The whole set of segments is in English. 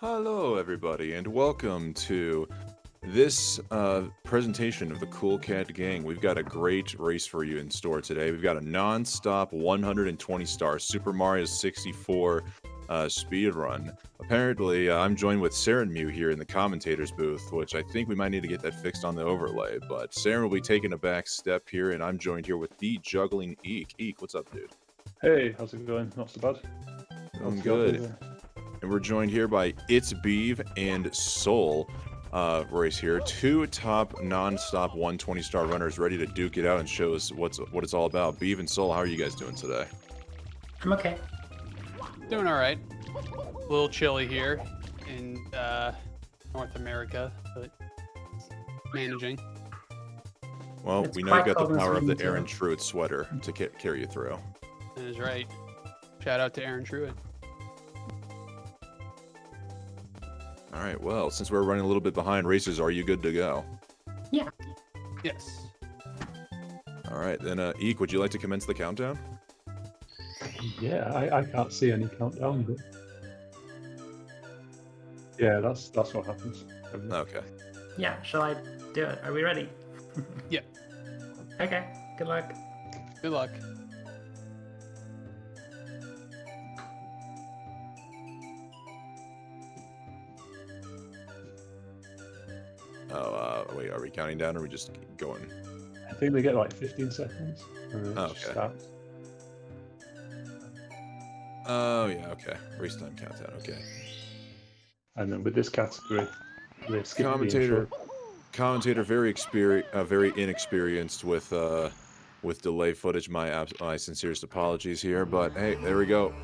Hello, everybody, and welcome to this presentation of the Cool Cat Gang. We've got a great race for you in store today. We've got a non-stop 120-star Super Mario 64 speed run. Apparently, I'm joined with Saren Mew here in the commentator's booth, which I think we might need to get that fixed on the overlay. But Saren will be taking a back step here, and I'm joined here with the juggling Eek. Eek, what's up, dude? Hey, how's it going? Not so bad. I'm good. And we're joined here by itsbeeve and Soul race here. Two top non-stop 120-star runners ready to duke it out and show us what it's all about. Beeve and Soul, how are you guys doing today? I'm okay. Doing all right. A little chilly here in North America, but managing. Well, It's we know you've quite got the cold in power of the Sweden, Aaron too. Truitt sweater to carry you through. That is right. Shout out to Aaron Truitt. All right, well, since we're running a little bit behind races, are you good to go? Yeah. Yes. All right, then, Eek, would you like to commence the countdown? Yeah, I can't see any countdown, but yeah, that's what happens. Okay. Yeah, shall I do it? Are we ready? Yeah. Okay, good luck. Good luck. Oh, wait, are we counting down or are we just going? I think they get like 15 seconds. And then it just Okay. starts. Oh, yeah, okay. Race time countdown, okay. And then with this category, they skip Commentator, the intro. commentator, very inexperienced with delay footage. My sincerest apologies here, but hey, there we go.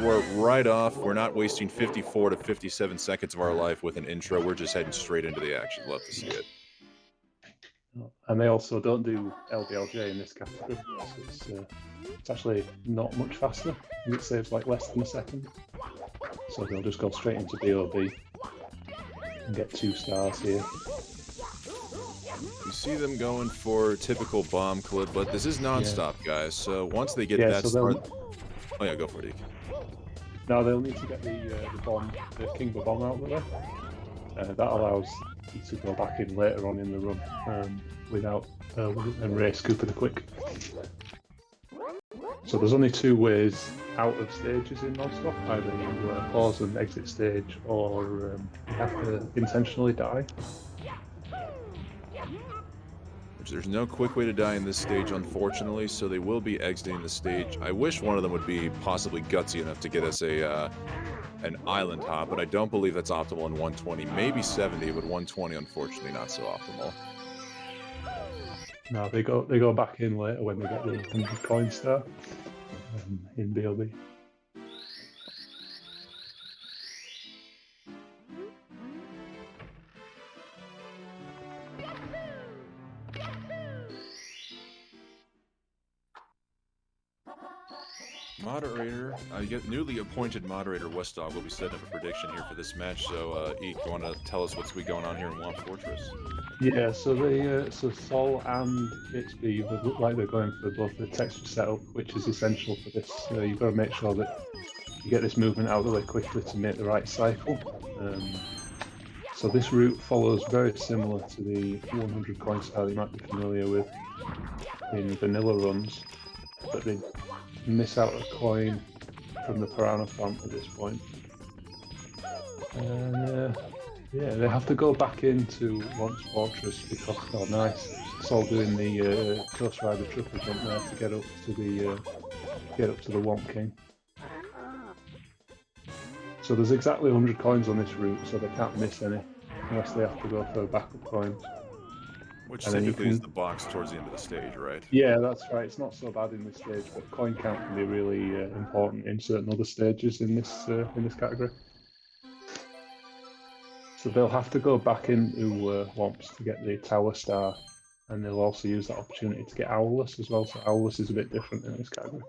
We're right off. We're not wasting 54 to 57 seconds of our life with an intro. We're just heading straight into the action. Love to see it. And they also don't do LBLJ in this category, so it's actually not much faster. It saves like less than a second. So they'll just go straight into BOB and get 2 stars here. You see them going for typical bomb clip, but this is nonstop, guys. So once they get Yeah, that so start, oh yeah, go for it, Eek. Now they'll need to get the bomb, the King bomb out of the way. That allows you to go back in later on in the run without and race Cooper the Quick. So there's only 2 ways out of stages in Nonstop. Either you pause and exit stage, or you have to intentionally die. There's no quick way to die in this stage, unfortunately, so they will be exiting the stage. I wish one of them would be possibly gutsy enough to get us an island hop, but I don't believe that's optimal in 120. Maybe 70, but 120, unfortunately, not so optimal. No, they go back in later when they get the 100 coin star in BLB. Moderator, newly appointed moderator Westdog will be setting up a prediction here for this match. So, Eek, you want to tell us what's going on here in Womp Fortress? Yeah, so so Sol and itsbeeve look like they're going for both the texture setup, which is essential for this. You've got to make sure that you get this movement out of the way quickly to make the right cycle. So this route follows very similar to the 100 coin style you might be familiar with in vanilla runs, but they miss out a coin from the piranha font at this point. And yeah, they have to go back into Womp Fortress because, oh nice, it's all doing the Ghost Rider triple jump there to get up to the Womp King. So there's exactly 100 coins on this route, so they can't miss any unless they have to go for backup coins. Which And then typically is the box towards the end of the stage, right? Yeah, that's right. It's not so bad in this stage, but coin count can be really important in certain other stages in this category. So they'll have to go back into Womps to get the Tower Star, and they'll also use that opportunity to get Owless as well. So Owless is a bit different in this category.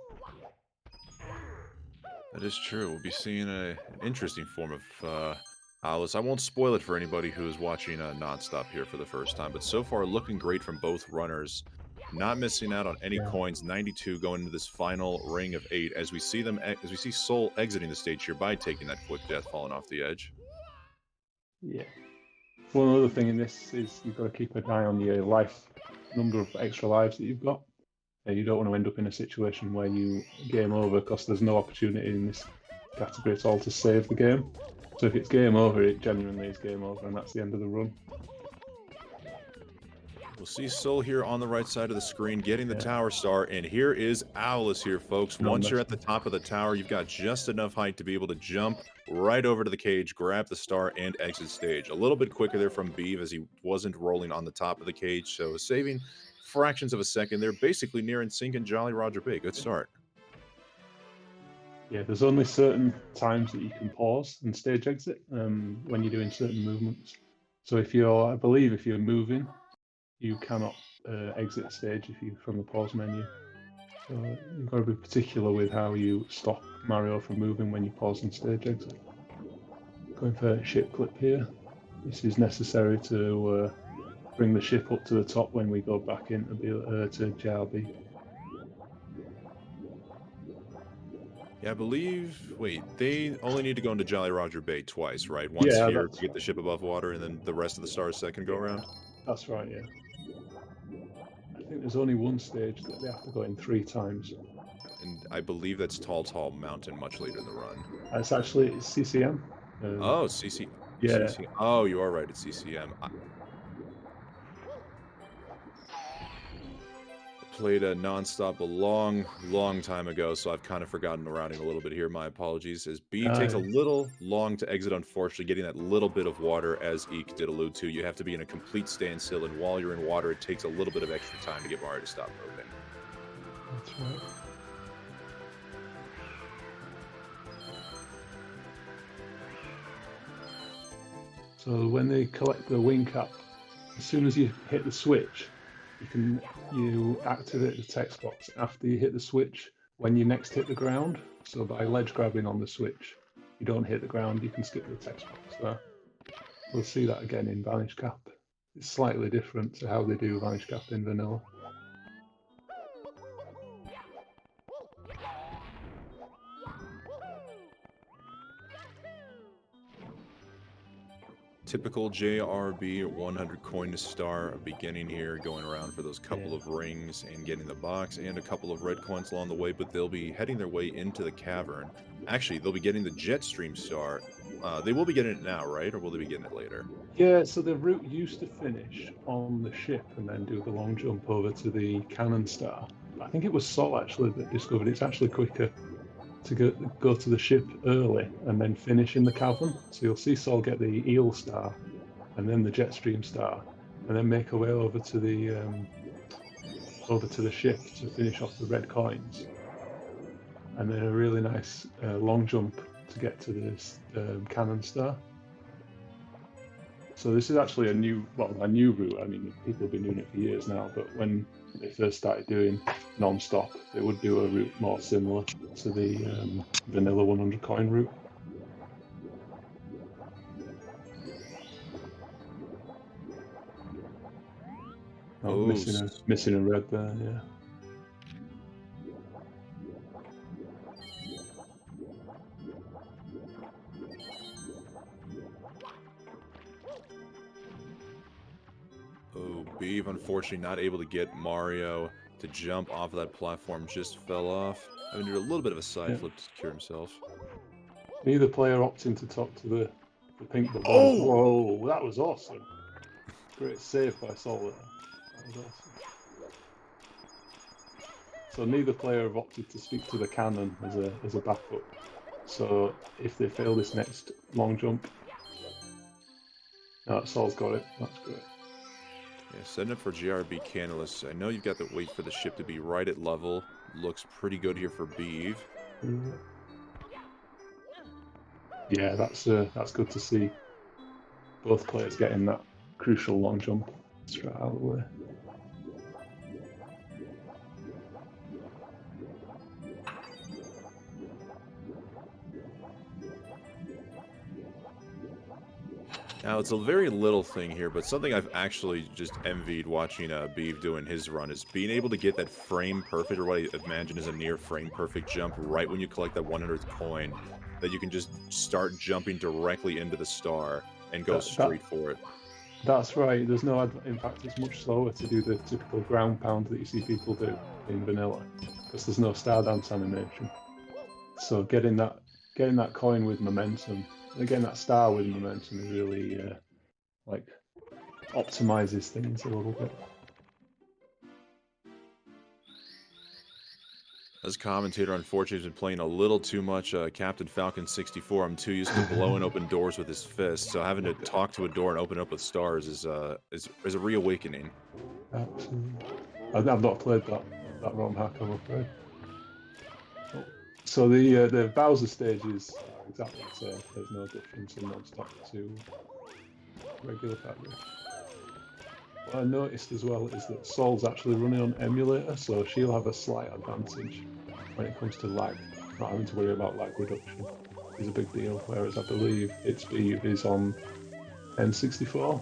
That is true. We'll be seeing an interesting form of Alice. I won't spoil it for anybody who is watching Nonstop here for the first time, but so far looking great from both runners. Not missing out on any coins. 92 going into this final ring of 8 as we see Soul exiting the stage here by taking that quick death, falling off the edge. Yeah. One other thing in this is you've got to keep an eye on your life, number of extra lives that you've got. You don't want to end up in a situation where you game over because there's no opportunity in this category at all to save the game. So if it's game over, it genuinely is game over, and that's the end of the run. We'll see Soul here on the right side of the screen getting the Yeah. tower star, and here is Owlus here, folks. No Once you're at messing. the top of the tower, you've got just enough height to be able to jump right over to the cage, grab the star, and exit stage. A little bit quicker there from Beeve as he wasn't rolling on the top of the cage, so saving fractions of a second there, basically near in sync and Jolly Roger Bay. Good start. Yeah, there's only certain times that you can pause and stage exit when you're doing certain movements. So I believe if you're moving, you cannot exit stage from the pause menu. So you've got to be particular with how you stop Mario from moving when you pause and stage exit. Going for a ship clip here. This is necessary to bring the ship up to the top when we go back into to JRB. Yeah, I believe. Wait, they only need to go into Jolly Roger Bay twice, right? Once Yeah, here to get the ship above water, and then the rest of the stars second go around. That's right, yeah. I think there's only one stage that they have to go in 3 times. And I believe that's Tall Mountain much later in the run. It's actually CCM. Oh, CC. Yeah. CC. Oh, you are right. It's CCM. I played a Nonstop a long time ago, so I've kind of forgotten the routing a little bit here. My apologies. As B takes a little long to exit, unfortunately, getting that little bit of water, as Eek did allude to. You have to be in a complete standstill, and while you're in water, it takes a little bit of extra time to get Mario to stop moving. That's right. So when they collect the wing cap, as soon as you hit the switch, you activate the text box after you hit the switch when you next hit the ground. So by ledge grabbing on the switch, you don't hit the ground, you can skip the text box there. We'll see that again in Vanish Cap. It's slightly different to how they do Vanish Cap in vanilla. Typical JRB 100 coin to star beginning here, going around for those couple of rings and getting the box and a couple of red coins along the way, but they'll be heading their way into the cavern. Actually, they'll be getting the Jetstream star. They will be getting it now, right? Or will they be getting it later? Yeah, so the route used to finish on the ship and then do the long jump over to the cannon star. I think it was Sol actually that discovered it's actually quicker to go to the ship early and then finish in the cavern. So you'll see Sol get the eel star and then the Jetstream star, and then make her way over to the ship to finish off the red coins, and then a really nice long jump to get to this cannon star. So this is actually a new route. I mean, people have been doing it for years now, but when they first started doing non-stop, they would do a route more similar to the vanilla 100 coin route. Oh, missing a red there, yeah. Oh, Beeve, unfortunately, not able to get Mario to jump off of that platform, just fell off. Having to do a little bit of a side flip to secure himself. Neither player opting to talk to the pink ball. Oh! Whoa, that was awesome. Great save by Sol there. That was awesome. So neither player have opted to speak to the cannon as a backup. So if they fail this next long jump, Sol's got it. That's great. Yeah, setting up for GRB Canalus. I know you've got to wait for the ship to be right at level. Looks pretty good here for Beeve. Yeah, that's good to see. Both players getting that crucial long jump straight out of the way. Now, it's a very little thing here, but something I've actually just envied watching Beeve doing his run is being able to get that frame perfect, or what I imagine is a near frame perfect jump right when you collect that 100th coin, that you can just start jumping directly into the star. and go straight for it. That's right. There's no. In fact, it's much slower to do the typical ground pound that you see people do in vanilla, because there's no star dance animation. So getting that coin with momentum, and getting that star with momentum, really like optimizes things a little bit. As commentator, unfortunately, has been playing a little too much Captain Falcon 64. I'm too used to blowing open doors with his fist, so having to talk to a door and open up with stars is a reawakening. Absolutely. I've not played that ROM hack, I'm afraid. So the Bowser stages are exactly the same. There's no difference in Nonstop to regular Pac-Man. What I noticed as well is that Sol's actually running on emulator, so she'll have a slight advantage when it comes to lag. Not having to worry about lag reduction is a big deal, whereas I believe itsbeeve is on N64.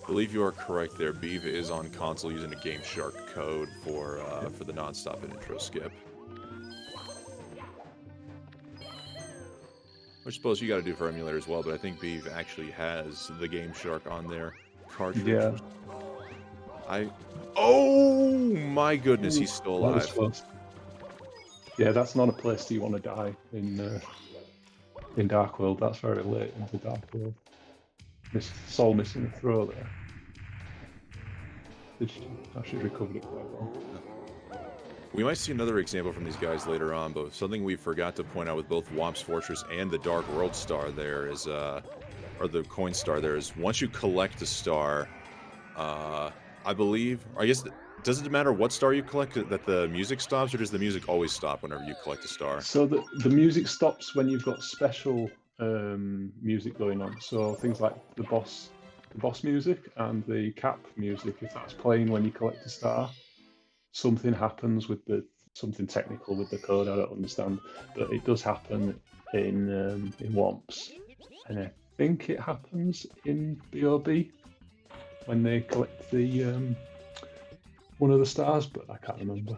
I believe you are correct there. Beeve is on console using a Game Shark code for the Nonstop and intro skip. Which I suppose you got to do for emulator as well, but I think Beeve actually has the Game Shark on their cartridge. Yeah. Oh my goodness, he's still That was alive. close. Yeah, that's not a place you want to die in Dark World. That's very late into Dark World. Sol missing a throw there. I should recovered it quite well. We might see another example from these guys later on, but something we forgot to point out with both Womp's Fortress and the Dark World Star there is, or the Coin Star there is, once you collect a star, I believe, or I guess, does it matter what star you collect that the music stops, or does the music always stop whenever you collect a star? So the music stops when you've got special music going on. So things like the boss music and the cap music, if that's playing when you collect a star, something happens with something technical with the code I don't understand, but it does happen in Womps, and I think it happens in BOB when they collect the one of the stars, but I can't remember.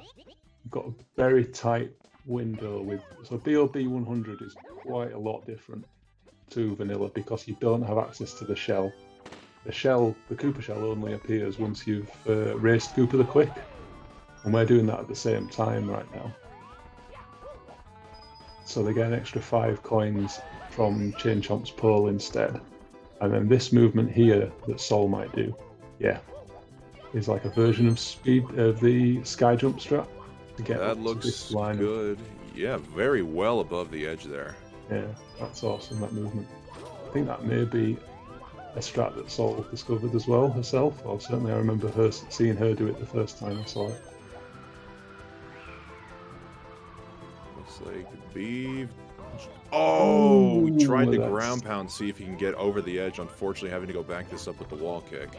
We've got a very tight window so BOB 100 is quite a lot different to vanilla because you don't have access to the shell. The Koopa shell only appears once you've raced Koopa the Quick, and we're doing that at the same time right now. So they get an extra 5 coins from Chain Chomp's pole instead. And then this movement here that Sol might do, is like a version of the sky jump strat. To get that looks good. Yeah, very well above the edge there. Yeah, that's awesome, that movement. I think that may be a strat that Sol discovered as well herself, or certainly I remember seeing her do it the first time I saw it. Looks like Beeve. Oh, tried to ground pound, see if he can get over the edge. Unfortunately, having to go back this up with the wall kick.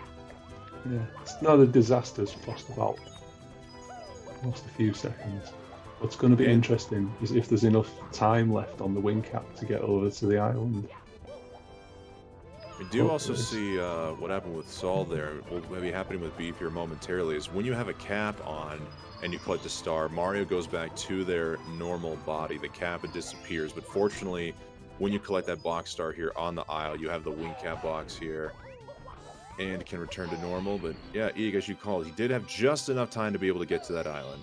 Yeah, it's not a disaster's lost about a few seconds. What's going to be interesting is if there's enough time left on the wing cap to get over to the island. We do also see what happened with Sol there. Will be happening with Beeve here momentarily. Is when you have a cap on and you collect a star, Mario goes back to their normal body. The cap disappears, but fortunately, when you collect that box star here on the aisle, you have the wing cap box here and can return to normal. But yeah, Eeg, as you called, he did have just enough time to be able to get to that island.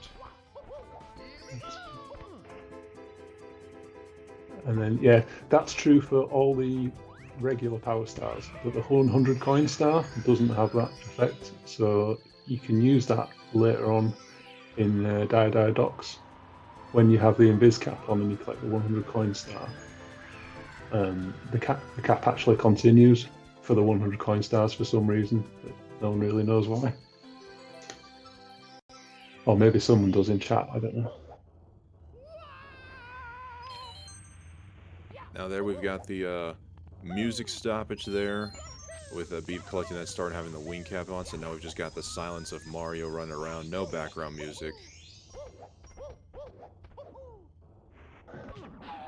And then, yeah, that's true for all the regular power stars, but the 100 coin star doesn't have that effect, so you can use that later on in Dire Docks when you have the invis cap on and you collect the 100 coin star. The cap actually continues for the 100 coin stars for some reason, but no one really knows why. Or maybe someone does in chat, I don't know. Now there we've got the music stoppage there with Beeve collecting that star and having the wing cap on, so now we've just got the silence of Mario running around, no background music.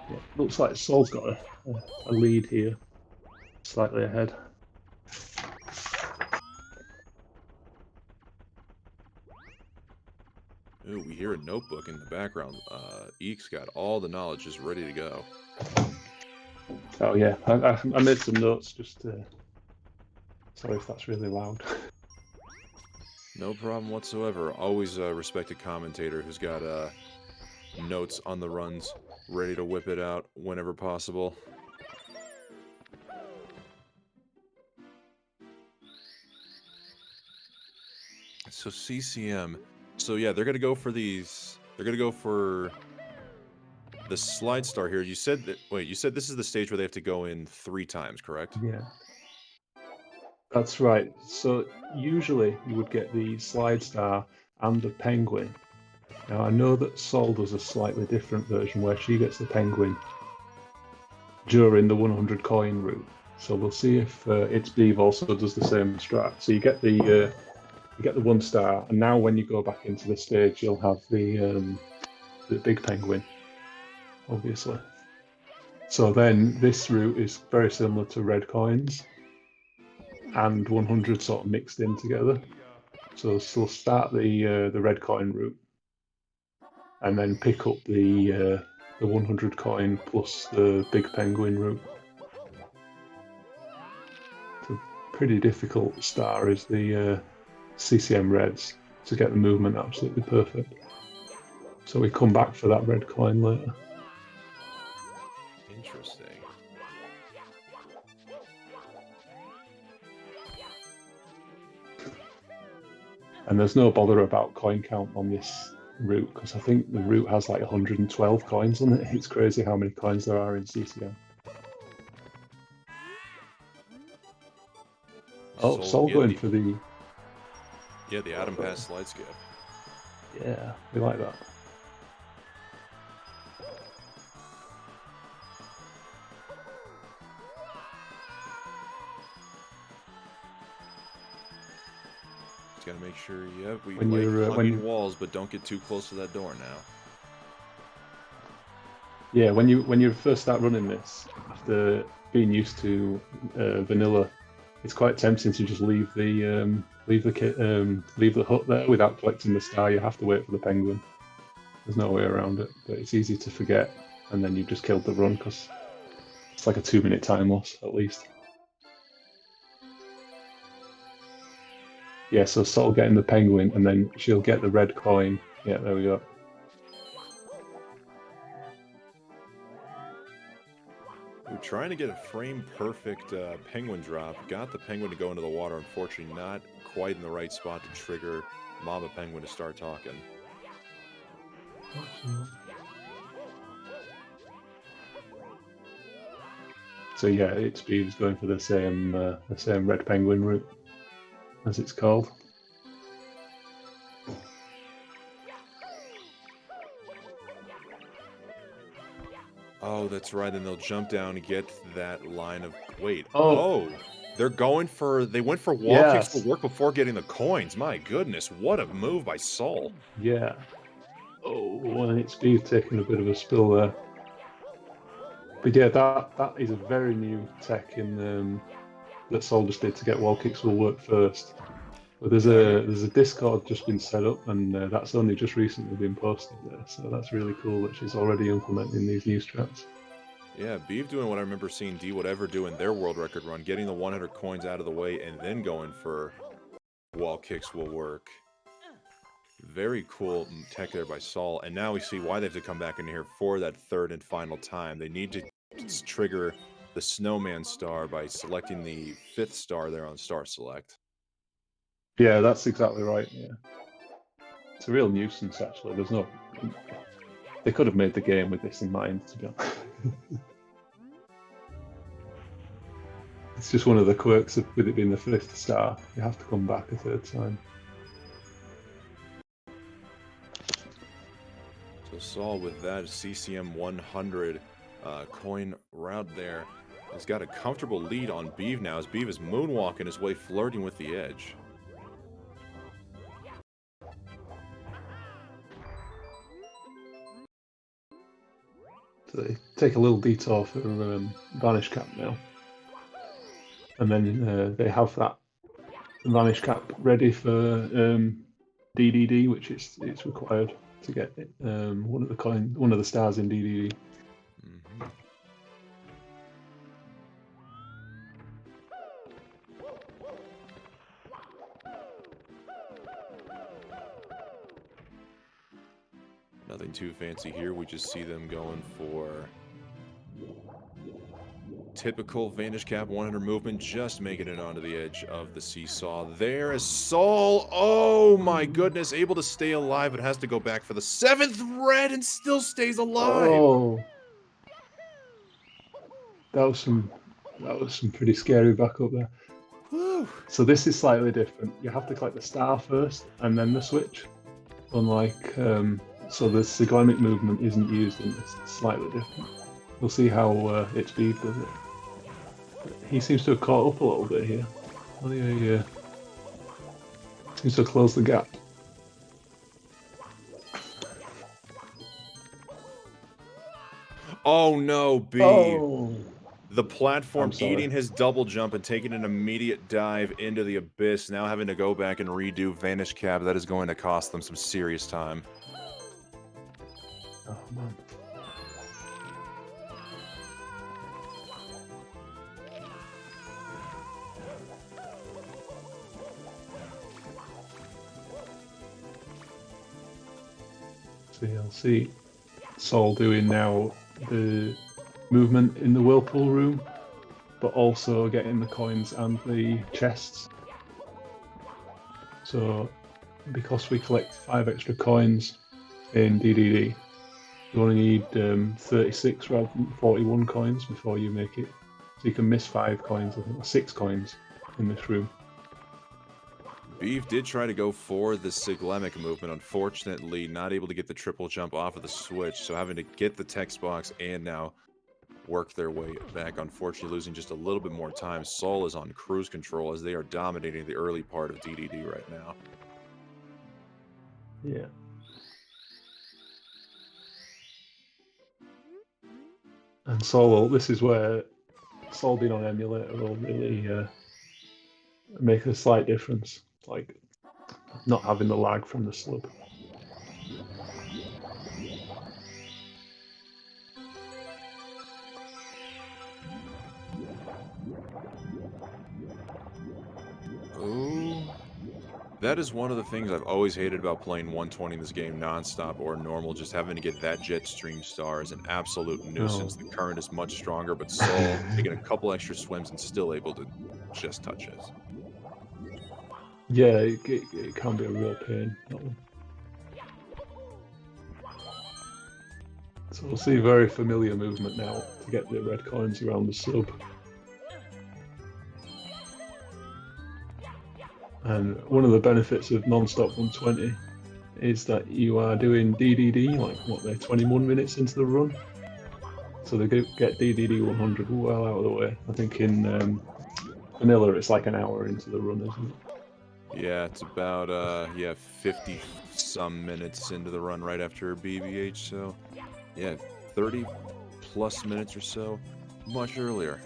Yeah, looks like Sol's got a lead here, slightly ahead. Ooh, we hear a notebook in the background. Eek's got all the knowledge just ready to go. Oh yeah, I made some notes. Just sorry if that's really loud. No problem whatsoever. Always a respected commentator who's got notes on the runs, ready to whip it out whenever possible. So CCM. So yeah, they're gonna go for these. They're gonna go for the slide star here. You said that. Wait, you said this is the stage where they have to go in 3 times, correct? Yeah, that's right. So usually you would get the slide star and the penguin. Now I know that Sol does a slightly different version where she gets the penguin during the 100 coin route. So we'll see if itsbeeve also does the same strat. So you get the 1 star, and now when you go back into the stage, you'll have the big penguin, obviously. So then this route is very similar to red coins and 100 sort of mixed in together. So start the red coin route, and then pick up the 100 coin plus the big penguin route. It's a pretty difficult star is the CCM reds to get the movement absolutely perfect. So we come back for that red coin later. Interesting. And there's no bother about coin count on this route because I think the route has like 112 coins on it. It's crazy how many coins there are in CCM. Oh, Sol Yeah, going for the... Yeah, the Atom Pass slide skip. Yeah, we like that. Just gotta make sure, yep, we When like you're, hugging walls, but don't get too close to that door now. Yeah, when you first start running this, after being used to vanilla, it's quite tempting to just leave the hut there without collecting the star. You have to wait for the penguin. There's no way around it, but it's easy to forget, and then you've just killed the run because it's like a 2-minute time loss at least. Yeah, so Sol getting the penguin, and then she'll get the red coin. Yeah, there we go. We're trying to get a frame perfect penguin drop. Got the penguin to go into the water. Unfortunately, not quite in the right spot to trigger Mama Penguin to start talking. So yeah, itsbeeve going for the same red penguin route as it's called. Oh, that's right. And they'll jump down and get that line of... Wait. Oh, Oh, they went for wall kicks to yes, work before getting the coins. My goodness, what a move by Sol. yeah. Oh, and itsbeeve taking a bit of a spill there. But yeah, that is a very new tech in that Soldiers did to get wall kicks will work first. But Very. there's a Discord just been set up, and that's only just recently been posted there. So that's really cool that she's already implementing these new strats. Yeah, Beeve doing what I remember seeing D Whatever do in their world record run, getting the 100 coins out of the way and then going for wall kicks will work. Very cool tech there by Sol. And now we see why they have to come back in here for that third and final time. They need to trigger the snowman star by selecting the 5th star there on star select. Yeah, that's exactly right. Yeah, it's a real nuisance actually. There's no, they could have made the game with this in mind, to be honest. It's just one of the quirks of with it being the 5th star. You have to come back a 3rd time. So Sol with that CCM 100 coin route there has got a comfortable lead on Beeve now as Beeve is moonwalking his way, flirting with the edge. So they take a little detour for Vanish Cap now. And then they have that Vanish Cap ready for DDD, which it's required to get one of the stars in DDD. Mm-hmm. Nothing too fancy here. We just see them going for typical Vanish Cap 100 movement, just making it onto the edge of the seesaw. There is Saul. Oh my goodness, able to stay alive, but has to go back for the 7th red and still stays alive. Oh, that was some pretty scary backup there. Whew. So this is slightly different. You have to collect the star first and then the switch. Unlike, so the cyclamic movement isn't used in this. It's slightly different. We'll see how itsbeeve does it. He seems to have caught up a little bit here. He seems to have closed the gap. Oh no, B. Oh. The platform I'm sorry. eating his double jump and taking an immediate dive into the abyss, now having to go back and redo Vanish Cap. That is going to cost them some serious time. Oh man. So you'll see Saul doing now the movement in the whirlpool room, but also getting the coins and the chests. So because we collect 5 extra coins in DDD, you only need 36 rather than 41 coins before you make it. So you can miss 5 coins, I think, or 6 coins in this room. Beef did try to go for the cyclamic movement, unfortunately not able to get the triple jump off of the switch, so having to get the text box and now work their way back, unfortunately losing just a little bit more time. Saul is on cruise control as they are dominating the early part of DDD right now. Yeah. And Saul, this is where Saul being on emulator will really make a slight difference, like not having the lag from the slub. Oh, that is one of the things I've always hated about playing 120 in this game, nonstop or normal. Just having to get that jet stream star is an absolute nuisance. The current is much stronger, but Saul taking a couple extra swims and still able to just touch it. Yeah, it can be a real pain, that one. So we'll see very familiar movement now to get the red coins around the sub. And one of the benefits of Nonstop 120 is that you are doing DDD, like what, they're 21 minutes into the run. So they get DDD 100 well out of the way. I think in vanilla it's like an hour into the run, isn't it? Yeah, it's about 50 some minutes into the run right after BBH, so yeah, 30 plus minutes or so, much earlier.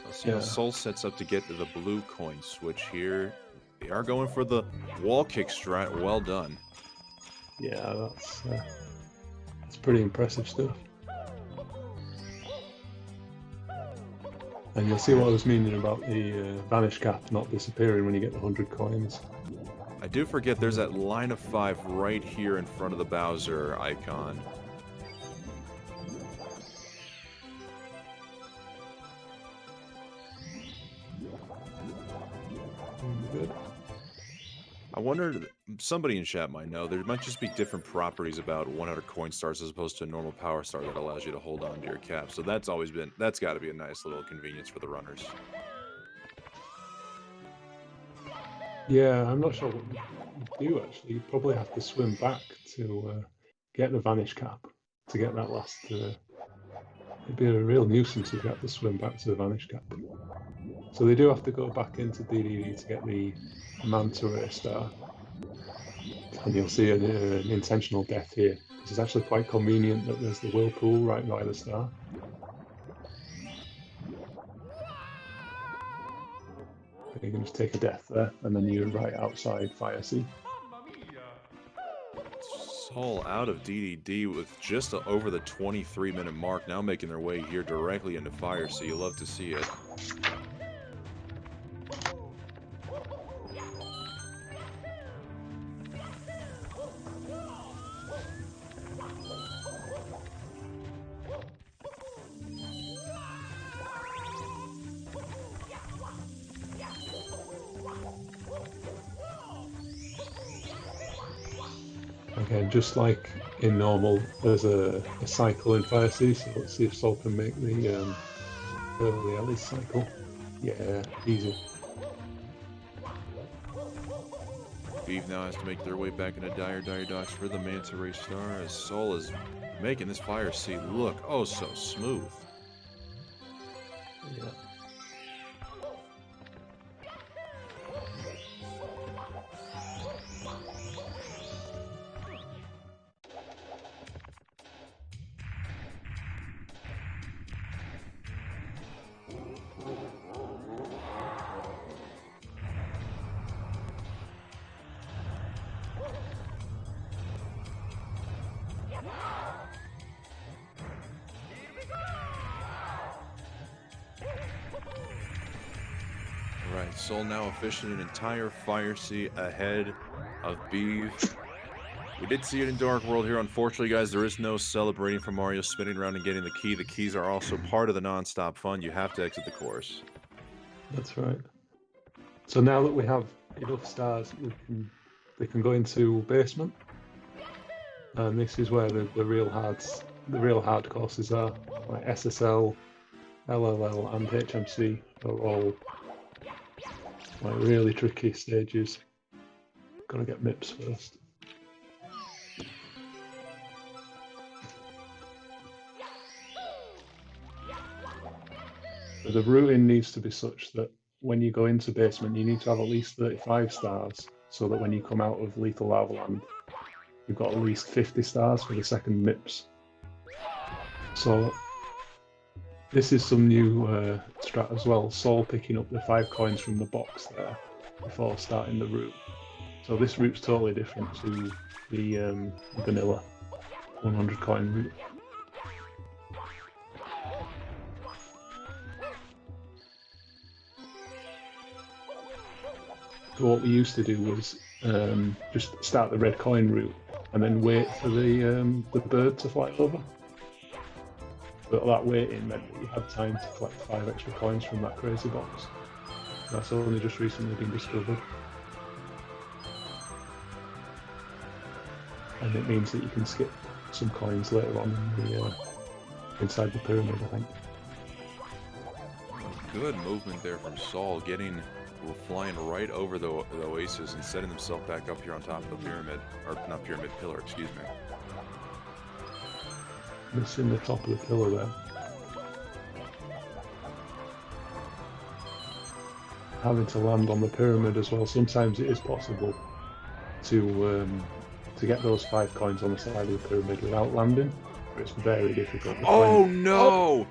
Let's see how Soul sets up to get to the blue coin switch here. They are going for the wall kick strat. Well done. Yeah, that's pretty impressive stuff. And you'll see what I was meaning about the Vanish Cap not disappearing when you get the 100 coins. I do forget there's that line of 5 right here in front of the Bowser icon. Good. I wonder, somebody in chat might know, there might just be different properties about 100 coin stars as opposed to a normal power star that allows you to hold on to your cap. So that's got to be a nice little convenience for the runners. Yeah, I'm not sure what you do actually. You probably have to swim back to get the Vanish Cap to get that last. It'd be a real nuisance if you have to swim back to the Vanish Cap. So they do have to go back into DDD to get the Manta Ray star. And you'll see an intentional death here. This is actually quite convenient that there's the whirlpool right by the star. You can just take a death there, and then you're right outside Fire Sea. Soul out of DDD with just over the 23-minute mark, now making their way here directly into Fire Sea. You love to see it. Again, just like in normal, there's a cycle in Fire Sea, so let's see if Sol can make the early Ellie's cycle. Yeah, easy. Beeve now has to make their way back into dire docks for the Manta Ray Star as Sol is making this Fire Sea look oh so smooth. Yeah. Right, Sol now fishing an entire Fire Sea ahead of Beeve. We did see it in Dark World here. Unfortunately, guys, there is no celebrating for Mario spinning around and getting the key. The keys are also part of the non-stop fun. You have to exit the course. That's right. So now that we have enough stars, we can go into basement, and this is where the real hard courses are. Like SSL, LLL, and HMC are all like really tricky stages. Gotta get MIPS first. The routing needs to be such that when you go into basement, you need to have at least 35 stars, so that when you come out of Lethal Lava Land, you've got at least 50 stars for the second MIPS. So this is some new strat as well. Sol picking up the 5 coins from the box there before starting the route. So this route's totally different to the vanilla 100 coin route. So what we used to do was just start the red coin route and then wait for the bird to fly over. But that waiting meant that you had time to collect 5 extra coins from that crazy box. That's only just recently been discovered. And it means that you can skip some coins later on in the, inside the pyramid, I think. Good movement there from Sol, flying right over the oasis and setting himself back up here on top of the pyramid, or not pyramid, pillar, excuse me. Missing the top of the pillar there. Having to land on the pyramid as well. Sometimes it is possible to get those 5 coins on the side of the pyramid without landing, but it's very difficult. Oh no!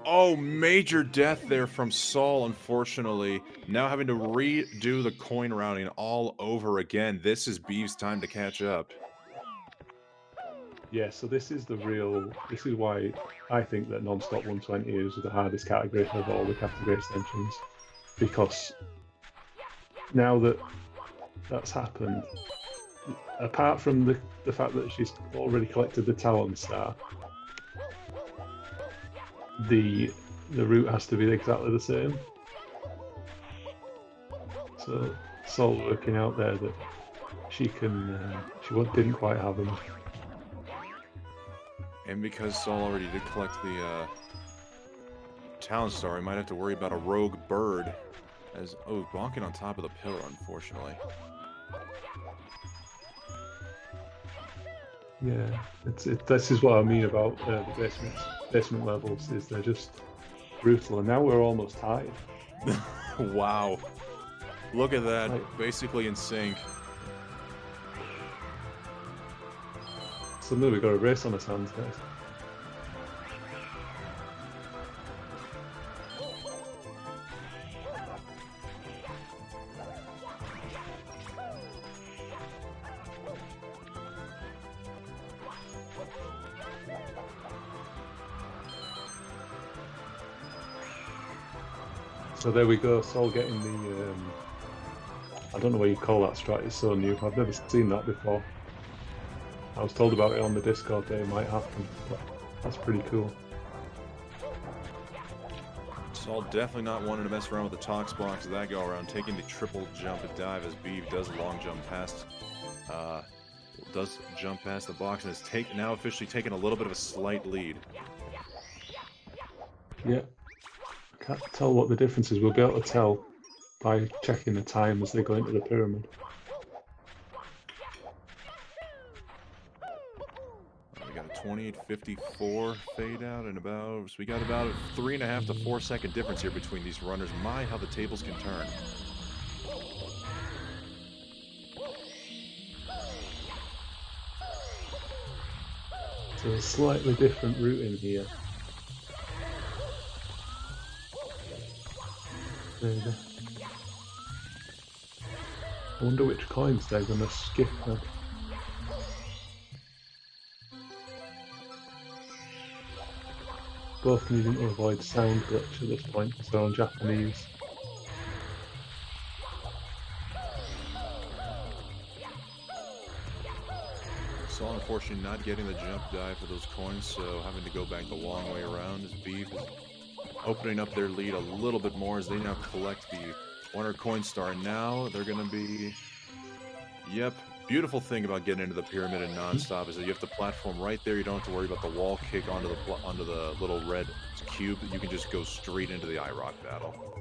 Oh, major death there from Sol, unfortunately. Now having to redo the coin routing all over again. This is Beeve's time to catch up. Yeah, so this is why I think that Nonstop 120 is the hardest category of all the category extensions. Because now that that's happened, apart from the fact that she's already collected the talent star, the route has to be exactly the same. So Sol working out there that she didn't quite have enough. And because Sol already did collect the talent star, he might have to worry about a rogue bird. Bonking on top of the pillar, unfortunately. Yeah, this is what I mean about the basement levels, is they're just brutal, and now we're almost tied. Wow. Look at that, Like, basically in sync. suddenly we've got a race on our hands, guys. So there we go, Sol getting the, I don't know what you call that strat, it's so new, I've never seen that before. I was told about it on the Discord that it might happen, but that's pretty cool. Sol definitely not wanting to mess around with the Tox box that go around, taking the triple jump and dive as Beeve does a long jump past Does jump past the box and is now officially taking a little bit of a slight lead. Yeah. I can't tell what the difference is. We'll be able to tell by checking the time as they go into the pyramid. We got a 28:54 fade out and about, so we got about a 3.5 to 4 second difference here between these runners. My, how the tables can turn. So a slightly different route in here. There you go. I wonder which coins they're going to skip then. Both needing to avoid sound glitch at this point, so on Japanese. Saul unfortunately not getting the jump dive for those coins, so having to go back the long way around as Beeve is opening up their lead a little bit more as they now collect the 100 coin star. And now they're going to be... Yep. Beautiful thing about getting into the pyramid and Nonstop is that you have the platform right there. You don't have to worry about the wall kick onto the little red cube. You can just go straight into the IROC battle.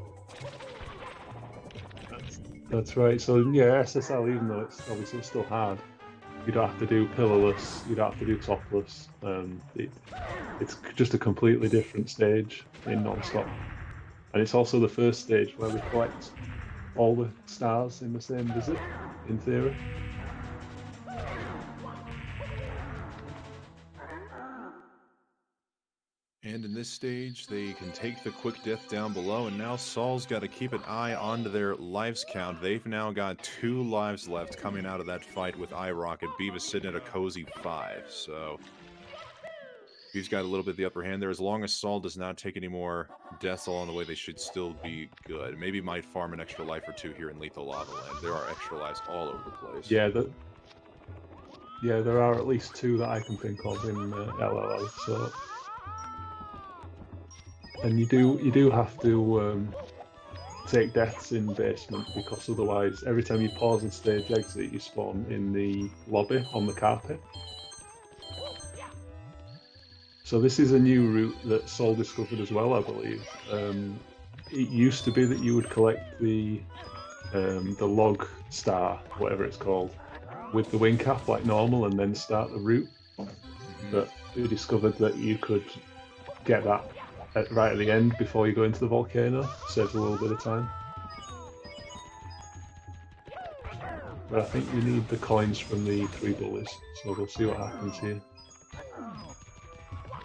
That's right. So yeah, SSL, even though it's obviously still hard, you don't have to do pillarless, you don't have to do topless. It's just a completely different stage in Nonstop. And it's also the first stage where we collect all the stars in the same visit, in theory. And in this stage, they can take the quick death down below, and now Saul's got to keep an eye onto their lives count. They've now got 2 lives left coming out of that fight with iRocket. Beavis sitting at a cozy 5, so Beavis got a little bit the upper hand there. As long as Saul does not take any more deaths along the way, they should still be good. Maybe might farm an extra life or 2 here in Lethal Lava Land. There are extra lives all over the place. Yeah, there are at least 2 that I can think of in LLL. So, and you do have to take deaths in basement, because otherwise, every time you pause and stage exit, you spawn in the lobby on the carpet. So this is a new route that Sol discovered as well, I believe. It used to be that you would collect the log star, whatever it's called, with the wing cap like normal, and then start the route. But we discovered that you could get that right at the end before you go into the volcano. Saves a little bit of time. But I think we need the coins from the 3 bullies, so we'll see what happens here.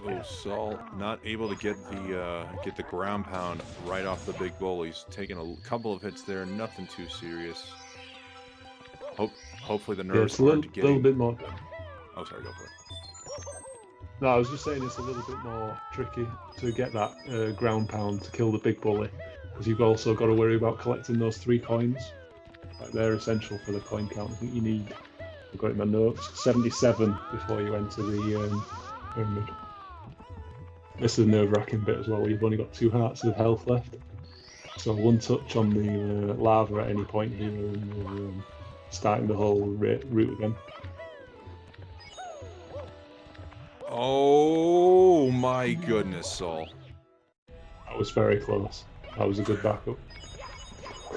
Oh, Saul not able to get the ground pound right off the big bullies. Taking a couple of hits there, nothing too serious. Hopefully the nerves it's a little bit more. Oh, sorry, go for it. No, I was just saying it's a little bit more tricky to get that ground pound to kill the big bully, because you've also got to worry about collecting those 3 coins. Like, they're essential for the coin count. I think you need, I've got it in my notes, 77 before you enter the pyramid. This is a nerve-wracking bit as well, where you've only got 2 hearts of health left. So 1 touch on the lava at any point here, and you're starting the whole route again. Oh my goodness, Saul. That was very close. That was a good backup.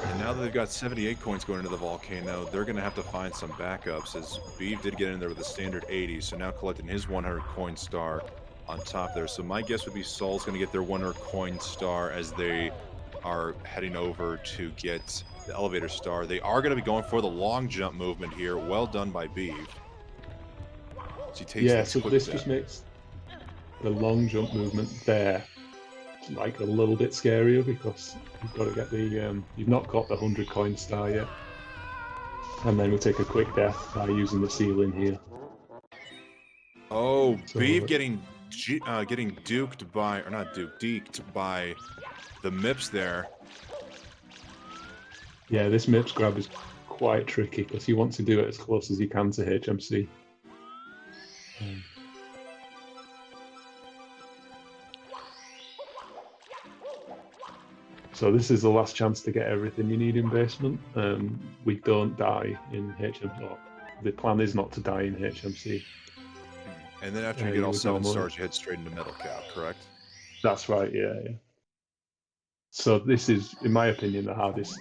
And now that they've got 78 coins going into the volcano, they're going to have to find some backups, as Beeve did get in there with a standard 80, so now collecting his 100 coin star on top there. So my guess would be Saul's going to get their 100 coin star as they are heading over to get the elevator star. They are going to be going for the long jump movement here. Well done by Beeve. So he takes so this just makes the long jump movement there like a little bit scarier, because you've got to get the you've not got the 100 coin star yet, and then we take a quick death by using the ceiling here. Oh, so Beeve getting duked by, or not duked, deked by the MIPS there. Yeah, this MIPS grab is quite tricky, because you want to do it as close as you can to HMC. So this is the last chance to get everything you need in basement. We don't die in HMC. the plan is not to die in HMC. And then after you Yeah, get you all would 7 normally- stars, you head straight into metal cap, correct? That's right. Yeah, yeah. So this is, in my opinion, the hardest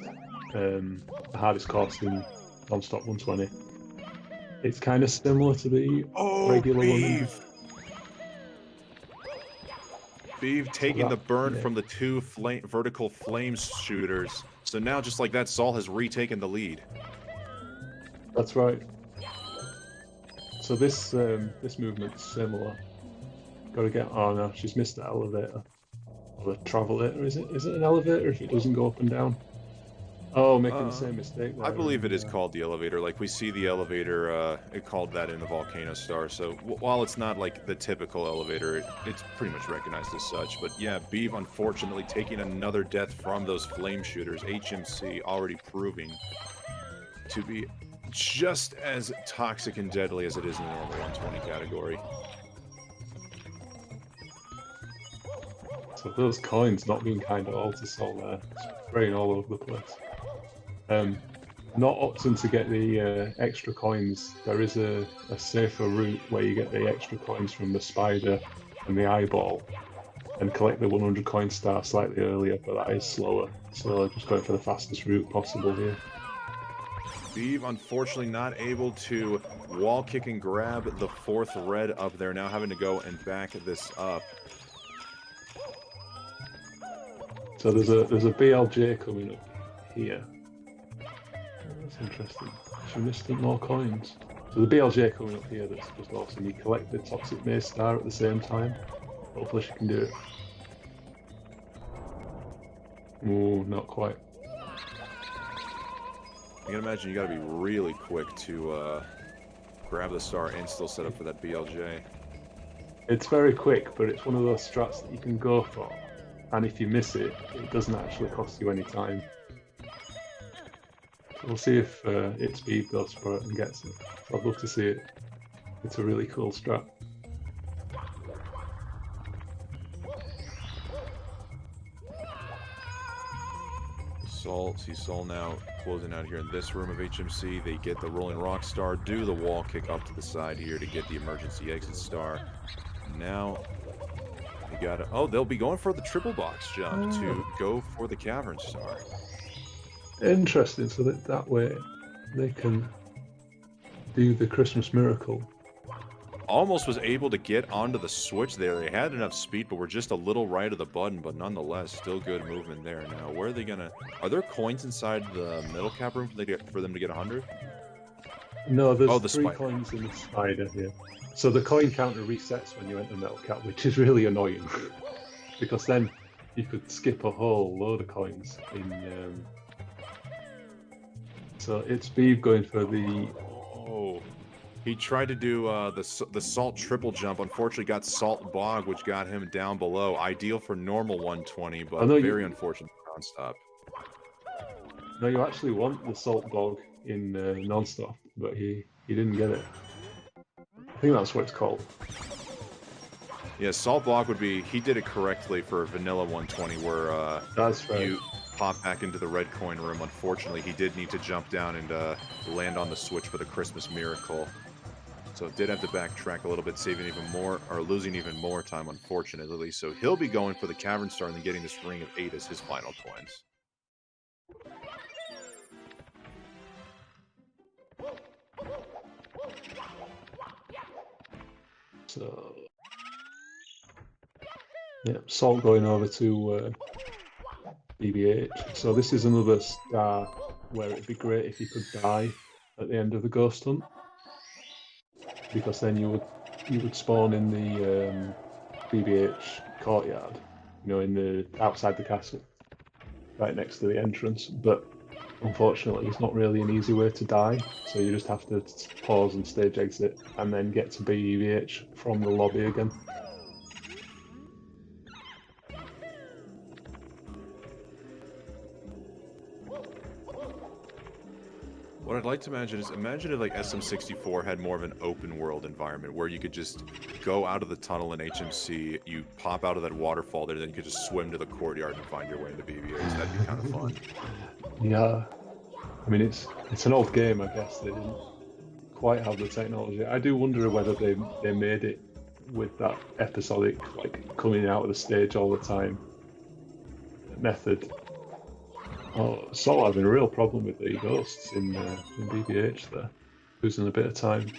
course in Nonstop 120. It's kind of similar to the Oh, regular 100. Beeve! Beeve taking the burn yeah. from the 2 vertical flame shooters. So now, just like that, Saul has retaken the lead. That's right. So this movement's similar. Got to get. Oh no, she's missed the elevator. Or the travelator, is it? Is it an elevator if it doesn't go up and down? Oh, making the same mistake there. I believe it is called the elevator. Like, we see the elevator, it called that in the Volcano Star. So, while it's not, like, the typical elevator, it's pretty much recognized as such. But, yeah, Beeve, unfortunately, taking another death from those flame shooters. HMC already proving to be just as toxic and deadly as it is in the normal 120 category. So those coins not being kind at all to Sol there, spraying all over the place. Not opting to get the extra coins. There is a safer route where you get the extra coins from the spider and the eyeball, and collect the 100 coin star slightly earlier, but that is slower. So just going for the fastest route possible here. Beeve, unfortunately, not able to wall kick and grab the 4th red up there. Now having to go and back this up. So there's a BLJ coming up here. That's interesting. She missed more coins. So the BLJ coming up here that's just awesome. You collect the Toxic Maze Star at the same time. Hopefully she can do it. Oh, not quite. I can imagine you gotta be really quick to grab the star and still set up for that BLJ. It's very quick, but it's one of those strats that you can go for. And if you miss it, it doesn't actually cost you any time. So we'll see if itsbeeve goes for it and gets it. I'd love to see it. It's a really cool strat. See Saul now closing out here in this room of HMC. They get the Rolling Rock Star, do the wall kick up to the side here to get the emergency exit star. Now, you gotta... Oh, they'll be going for the triple box jump to go for the Cavern Star. Interesting, so that way they can do the Christmas miracle. Almost was able to get onto the switch there. They had enough speed, but were just a little right of the button, but nonetheless, still good movement there. Now, where are they gonna... Are there coins inside the middle cap room for them to get 100? No, there's Oh, the 3 spider. coins in the spider here. So the coin counter resets when you enter metal cap, which is really annoying. Because then you could skip a whole load of coins in... So it's Beeve going for the... Oh, he tried to do the Salt triple jump. Unfortunately, got Salt Bog, which got him down below. Ideal for normal 120, but very unfortunate for Nonstop. No, you actually want the Salt Bog in Nonstop, but he didn't get it. I think that's what it's called. Yeah, Salt Bog would be... He did it correctly for vanilla 120, where That's right. you pop back into the red coin room. Unfortunately, he did need to jump down and land on the switch for the Christmas miracle. So did have to backtrack a little bit, saving even more, or losing even more time, unfortunately. So he'll be going for the Cavern Star and then getting this Ring of 8 as his final coins. So... Yeah, Salt going over to BBH. So this is another star where it'd be great if you could die at the end of the ghost hunt, because then you would spawn in the BBH courtyard, you know, in the outside the castle, right next to the entrance. But unfortunately, there's not really an easy way to die, so you just have to pause and stage exit, and then get to BBH from the lobby again. What I'd like to imagine is, imagine if like SM64 had more of an open world environment where you could just go out of the tunnel in HMC, you pop out of that waterfall there, then you could just swim to the courtyard and find your way into BBAs. That'd be kind of fun. Yeah, I mean it's an old game, I guess. They didn't quite have the technology. I do wonder whether they made it with that episodic, like coming out of the stage all the time method. Oh, Sol having a real problem with the ghosts in BBH there, losing a bit of time.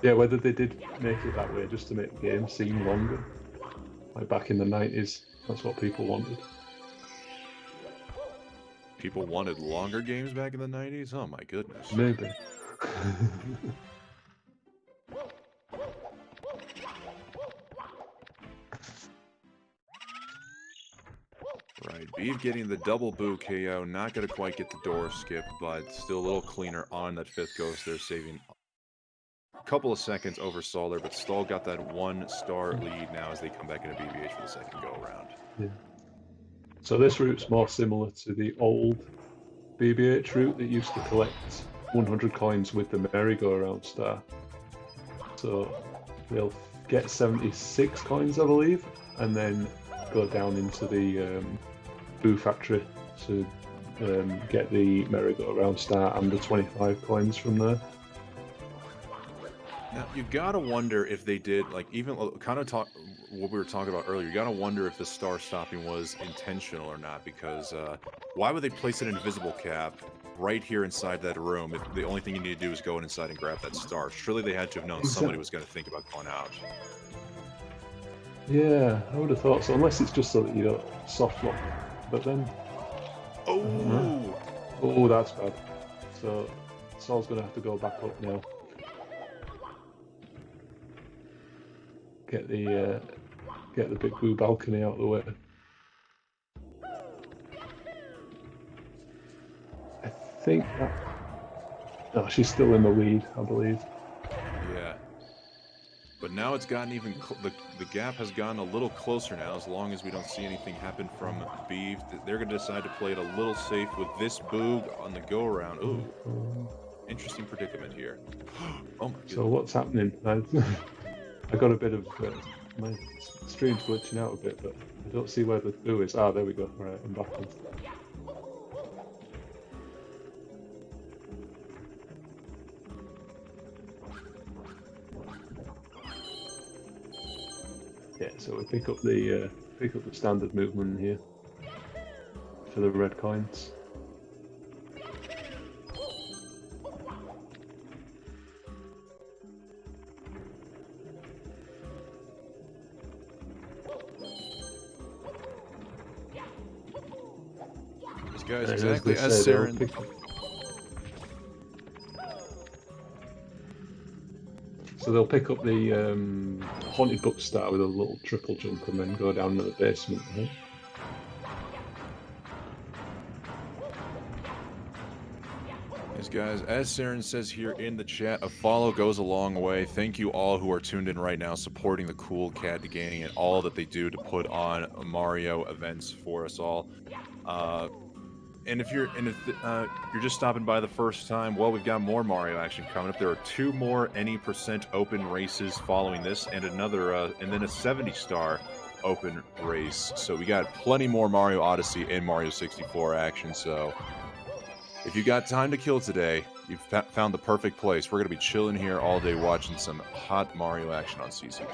Yeah, whether they did make it that way just to make the game seem longer, like back in the 90s, that's what people wanted. People wanted longer games back in the 90s? Oh my goodness. Maybe. Right, Beeve getting the double boo KO, not going to quite get the door skip, but still a little cleaner on that 5th ghost there, saving a couple of seconds over Sol there, but Stall got that 1-star lead now as they come back into BBH for the second go-around. Yeah. So this route's more similar to the old BBH route that used to collect 100 coins with the merry-go-round star. So they'll get 76 coins, I believe, and then go down into the Boo Factory to get the merry-go-round star and the 25 coins from there. Now, you gotta wonder if they did, like, even kind of talk what we were talking about earlier, you gotta wonder if the star stopping was intentional or not, because why would they place an invisible cap right here inside that room if the only thing you need to do is go inside and grab that star? Surely they had to have known somebody was going to think about going out. Yeah, I would have thought so, unless it's just so that you don't soft lock. But then... Oh! Oh, that's bad. So, Sol's going to have to go back up now. Get the big blue balcony out of the way. I think that... Oh, she's still in the lead, I believe. Yeah. But now it's gotten even... the gap has gotten a little closer now, as long as we don't see anything happen from Beeve. They're going to decide to play it a little safe with this Boog on the go-around. Ooh. Interesting predicament here. Oh my goodness. So what's happening? I got a bit of... my stream's glitching out a bit, but I don't see where the Boo is. Ah, there we go. Right, I'm back in. Yeah, so we pick up the standard movement here for the red coins. These guys, And exactly they as say, Saren... So they'll pick up the Haunted Book Star with a little triple jump and then go down to the basement, I think. Yes, guys, as Saren says here in the chat, a follow goes a long way. Thank you all who are tuned in right now, supporting the Cool Cat Gang and all that they do to put on Mario events for us all. And if you're just stopping by the first time, well, we've got more Mario action coming up. There are 2 more any % open races following this, and another, and then a 70-star open race. So we got plenty more Mario Odyssey and Mario 64 action. So if you got time to kill today, you've found the perfect place. We're gonna be chilling here all day watching some hot Mario action on CCG.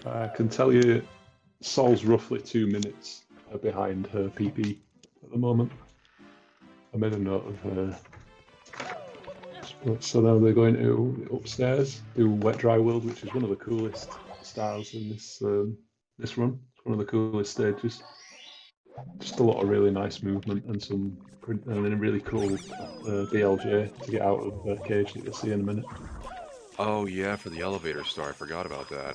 I can tell you Sol's roughly 2 minutes behind her PP at the moment. I made a note of her. So now they're going to upstairs, do Wet Dry World, which is one of the coolest stars in this this run. It's one of the coolest stages. Just a lot of really nice movement and then a really cool BLJ to get out of the cage that you'll see in a minute. Oh yeah, for the elevator star, I forgot about that.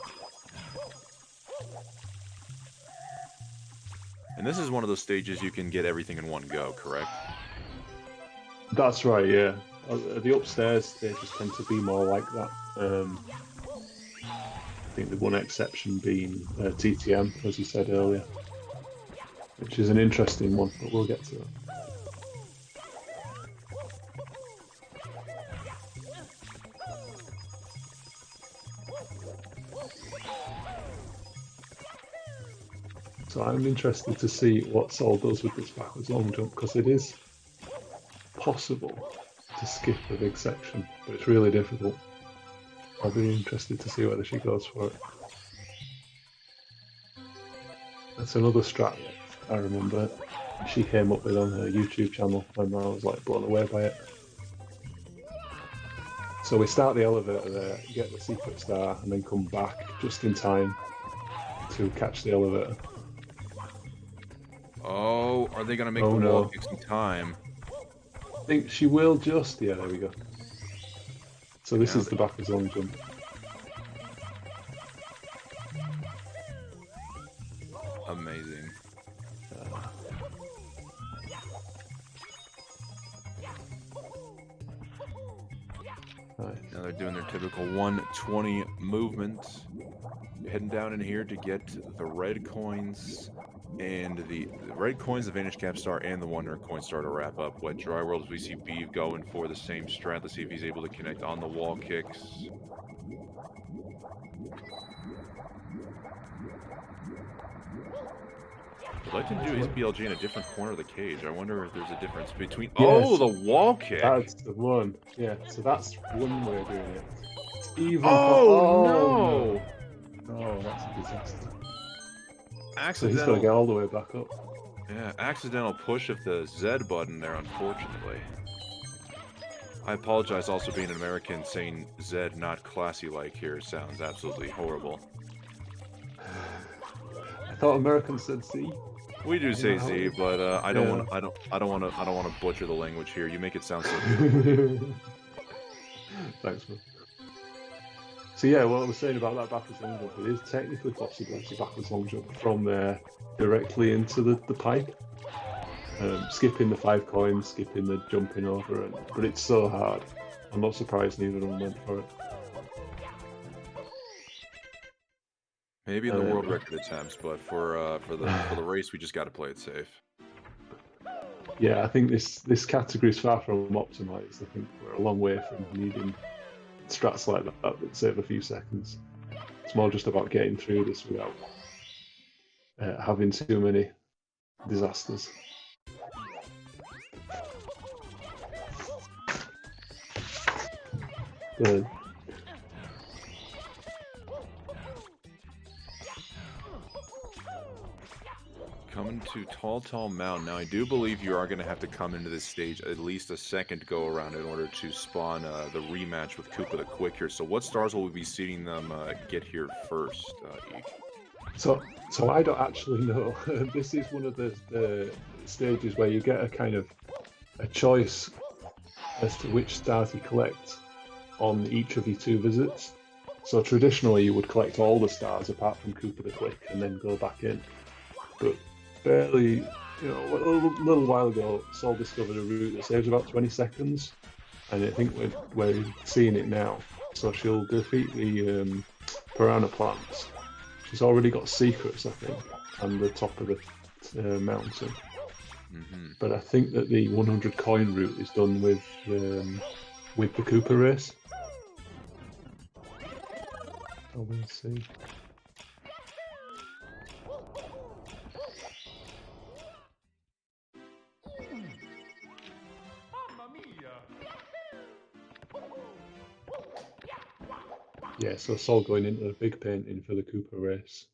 And this is one of those stages you can get everything in one go, correct? That's right, yeah. The upstairs stages tend to be more like that. I think the one exception being TTM, as you said earlier, which is an interesting one, but we'll get to it. So I'm interested to see what Sol does with this backwards long jump, because it is possible to skip a big section, but it's really difficult. I'll be interested to see whether she goes for it. That's another strat I remember she came up with on her YouTube channel, and I was like blown away by it. So we start the elevator there, get the secret star, and then come back just in time to catch the elevator. Oh, are they gonna make Oh the wall no. kicks in time? I think she will just, yeah, there we go. So this Now is the backwards long jump. amazing. Nice. Now they're doing their typical 120 movement. Heading down in here to get the red coins and the red coins, the Vanish Cap Star, and the Wonder Coin Star to wrap up Wet Dry World. As we see Beeve going for the same strat. Let's see if he's able to connect on the wall kicks. I'd like to do his BLG in a different corner of the cage. I wonder if there's a difference between. Oh, Yes. the wall kick! That's the one. Yeah, so that's one way of doing it. It's even Oh, no! no! No, that's a disaster. So he's got to Accidental. get all the way back up. Yeah, accidental push of the Z button there, unfortunately. I apologize also being an American saying Z not classy like here sounds absolutely horrible. I thought Americans said C. We do say how Z, it is? but I don't want to butcher the language here. You make it sound so beautiful. Thanks, man. So yeah, what I was saying about that backwards long jump, it is technically possible to backwards long jump from there directly into the pipe. Skipping the 5 coins, skipping the jumping over, but it's so hard. I'm not surprised neither of them went for it. Maybe in the world record attempts, but for the race, we just got to play it safe. Yeah, I think this category is far from optimized. I think we're a long way from needing strats like that save a few seconds. It's more just about getting through this without having too many disasters. Good. Coming to Tall Mountain. Now, I do believe you are going to have to come into this stage at least a second go around in order to spawn the rematch with Koopa the Quick here. So what stars will we be seeing them get here first, Eek? So I don't actually know. This is one of the stages where you get a kind of a choice as to which stars you collect on each of your 2 visits. So traditionally you would collect all the stars apart from Koopa the Quick and then go back in. But barely, a little while ago, Sol discovered a route that saves about 20 seconds, and I think we're seeing it now. So she'll defeat the piranha plants. She's already got secrets, I think, on the top of the mountain. But I think that the 100 coin route is done with the Koopa race. So we'll see. Yeah, so Sol going into the big painting for the Koopa race.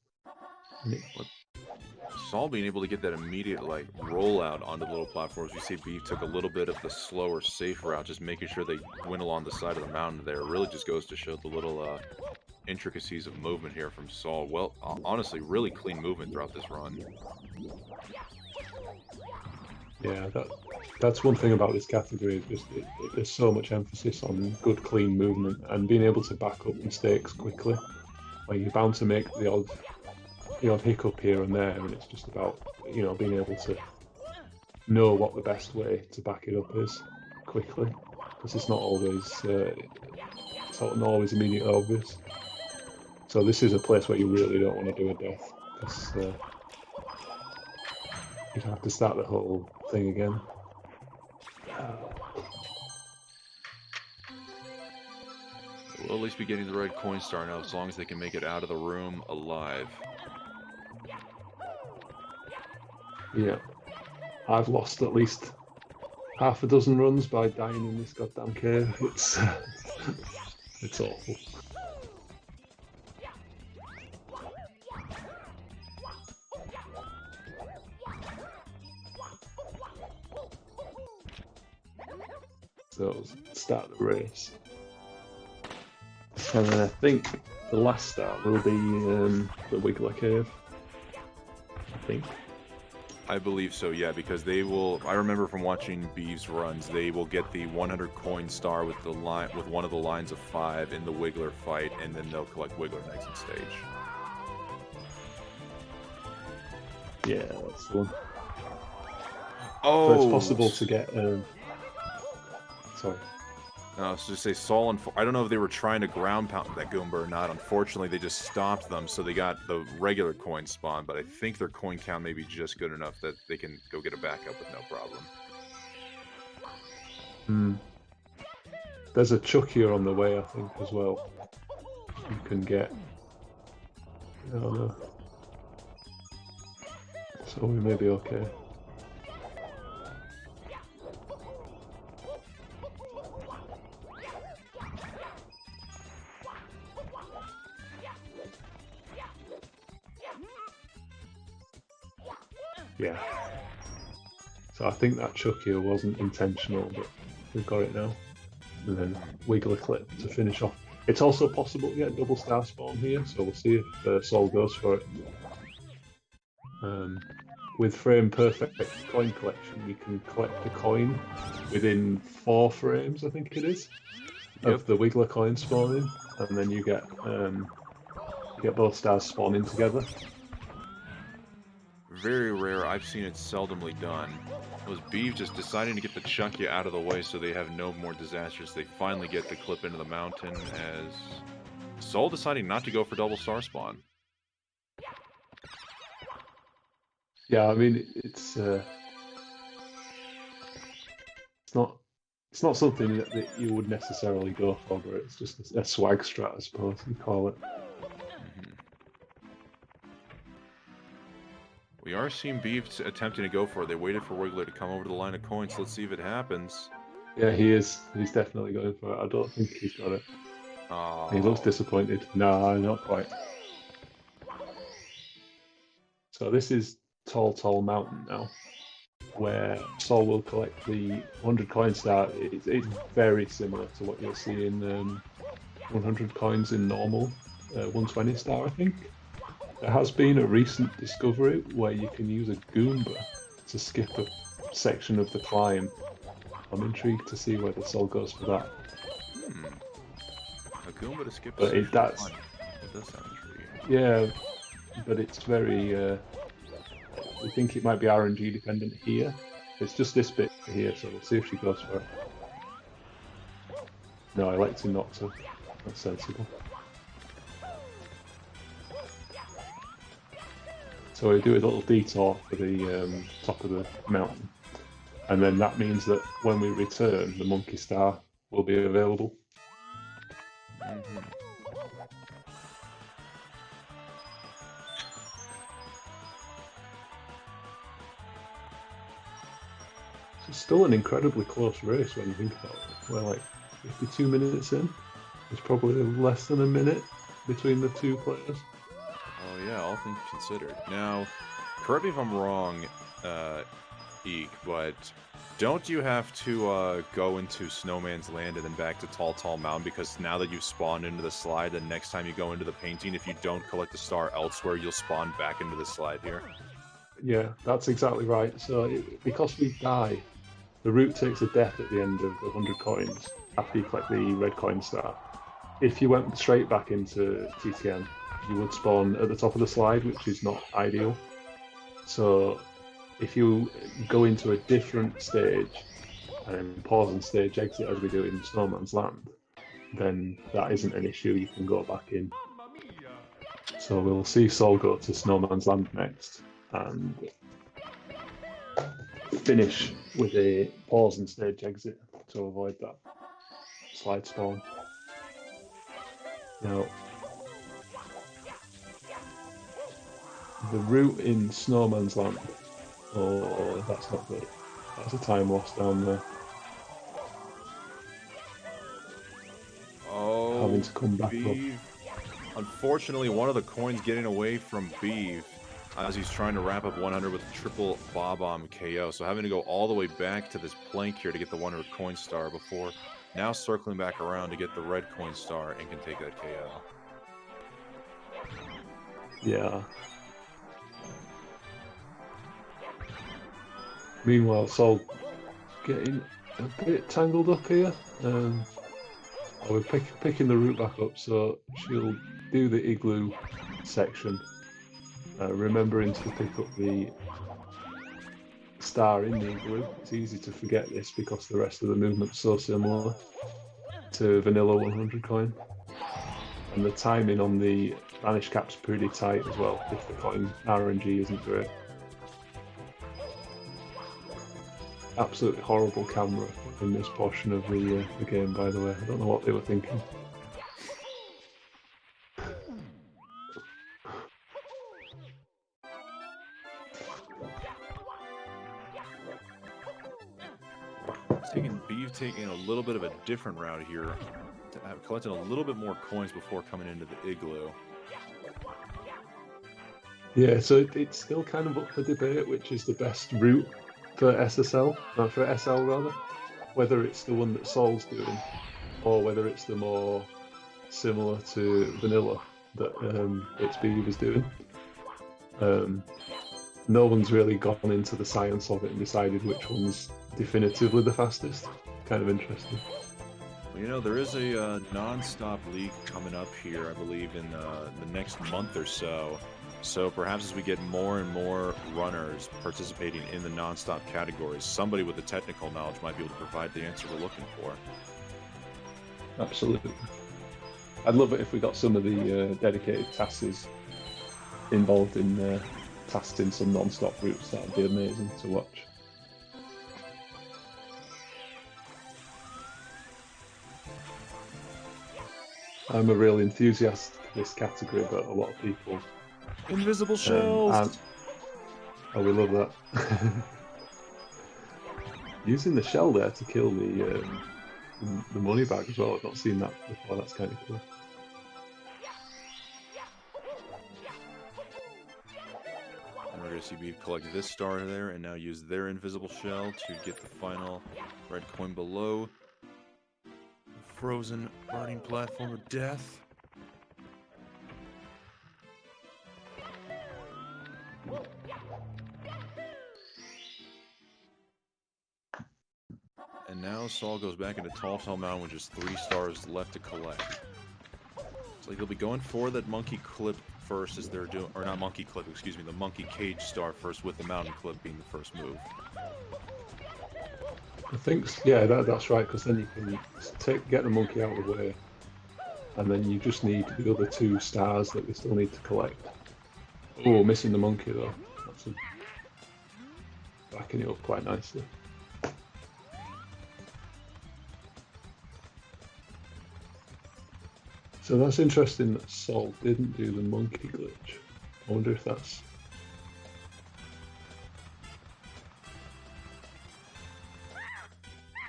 Sol being able to get that immediate rollout onto the little platforms. We see Beef took a little bit of the slower, safe route, just making sure they went along the side of the mountain there. It really just goes to show the little intricacies of movement here from Sol. Well, honestly, really clean movement throughout this run. Yeah, that's one thing about this category. Is just there's so much emphasis on good, clean movement and being able to back up mistakes quickly. Like you're bound to make the odd hiccup here and there, and it's just about being able to know what the best way to back it up is quickly, because it's not always immediately obvious. So this is a place where you really don't want to do a death, because you'd have to start the whole thing again. We'll at least be getting the red coin star now, as long as they can make it out of the room alive. Yeah. I've lost at least half a dozen runs by dying in this goddamn cave. It's it's awful. So start the race, and then I think the last start will be the Wiggler Cave. I think. I believe so, yeah, because they will. I remember from watching Beeves runs, they will get the 100 coin star with the line with one of the lines of 5 in the Wiggler fight, and then they'll collect Wiggler next in stage. Yeah, that's the one. Oh, So it's possible to get. Sorry. So just say Saul and I don't know if they were trying to ground pound that Goomba or not. Unfortunately, they just stopped them, so they got the regular coin spawn. But I think their coin count may be just good enough that they can go get a backup with no problem. There's a Chuckier on the way, I think, as well. You can get. I don't know. So we may be okay. Yeah. So I think that Chuckier wasn't intentional, but we've got it now. And then Wiggler Clip to finish off. It's also possible to get double star spawn here, so we'll see if Sol goes for it. With Frame Perfect coin collection, you can collect a coin within 4 frames, I think it is, of the Wiggler coin spawning, and then you get both stars spawning together. Very rare. I've seen it seldomly done. Those Beeves just deciding to get the Chucky out of the way so they have no more disasters. They finally get the clip into the mountain as Sol deciding not to go for double star spawn. Yeah, I mean it's not something that you would necessarily go for, but it's just a swag strat, I suppose you call it. We are seeing Beeves attempting to go for it. They waited for Wiggler to come over to the line of coins. Let's see if it happens. Yeah, he is. He's definitely going for it. I don't think he's got it. Oh. He looks disappointed. No, not quite. So this is Tall Mountain now, where Sol will collect the 100 coin star. It's very similar to what you'll see in 100 coins in normal 120 star, I think. There has been a recent discovery where you can use a Goomba to skip a section of the climb. I'm intrigued to see whether Sol goes for that. A Goomba to skip but a it does. That does sound intriguing. Yeah, but it's very. We think it might be RNG dependent here. It's just this bit here, so we'll see if she goes for it. No, electing not to. That's sensible. So we do a little detour for the top of the mountain, and then that means that when we return, the Monkey Star will be available. It's still an incredibly close race when you think about it. We're like 52 minutes in. There's probably less than a minute between the two players. Oh yeah, all things considered. Now, correct me if I'm wrong, Eek, but don't you have to go into Snowman's Land and then back to Tall Mountain, because now that you've spawned into the slide, the next time you go into the painting, if you don't collect the star elsewhere, you'll spawn back into the slide here? Yeah, that's exactly right. So because we die, the route takes a death at the end of the 100 coins after you collect the red coin star. If you went straight back into TTN, you would spawn at the top of the slide, which is not ideal. So if you go into a different stage and then pause and stage exit as we do in Snowman's Land, then that isn't an issue. You can go back in. So we'll see Sol go to Snowman's Land next and finish with a pause and stage exit to avoid that slide spawn. Now, the route in Snowman's Land Oh, that's not good. That's a time loss down there. Oh, Having to come back up. Beeve. Unfortunately, one of the coins getting away from Beeve as he's trying to wrap up 100 with a triple Bob-omb KO. So having to go all the way back to this plank here to get the 100 coin star before now circling back around to get the red coin star and can take that KO. Yeah. Meanwhile, Sol getting a bit tangled up here. We're picking the route back up, so she'll do the igloo section, remembering to pick up the star in the igloo. It's easy to forget this because the rest of the movement's so similar to vanilla 100 coin. And the timing on the vanish cap's pretty tight as well, if the coin RNG isn't great. Absolutely horrible camera in this portion of the game, by the way. I don't know what they were thinking. Beeve taking a little bit of a different route here, collecting a little bit more coins before coming into the igloo. Yeah, so it's still kind of up for debate which is the best route for SSL, not for SL rather. Whether it's the one that Sol's doing, or whether it's the more similar to vanilla that itsbeeve is doing. No one's really gone into the science of it and decided which one's definitively the fastest. Kind of interesting. Well, you know, there is a Nonstop league coming up here, I believe, in the next month or so. So perhaps as we get more and more runners participating in the Nonstop categories, somebody with the technical knowledge might be able to provide the answer we're looking for. Absolutely. I'd love it if we got some of the dedicated taskers involved in tasking some non-stop routes. That would be amazing to watch. I'm a real enthusiast for this category, but a lot of people... Invisible shells! Oh, we love that. Using the shell there to kill the money bag as well. I've not seen that before. That's kind of cool. And we're going to see Beeve collect this star there and now use their invisible shell to get the final red coin below the frozen burning platform of death. And now Saul goes back into Tall Tall Mountain with just 3 stars left to collect. It's like he'll be going for that monkey clip first as they're doing, or not monkey clip, excuse me, the monkey cage star first with the mountain clip being the first move. I think, yeah, that's right, because then you can get the monkey out of the way, and then you just need the other 2 stars that we still need to collect. Oh, missing the monkey though. That's backing it up quite nicely. So that's interesting that Sol didn't do the monkey glitch. I wonder if that's...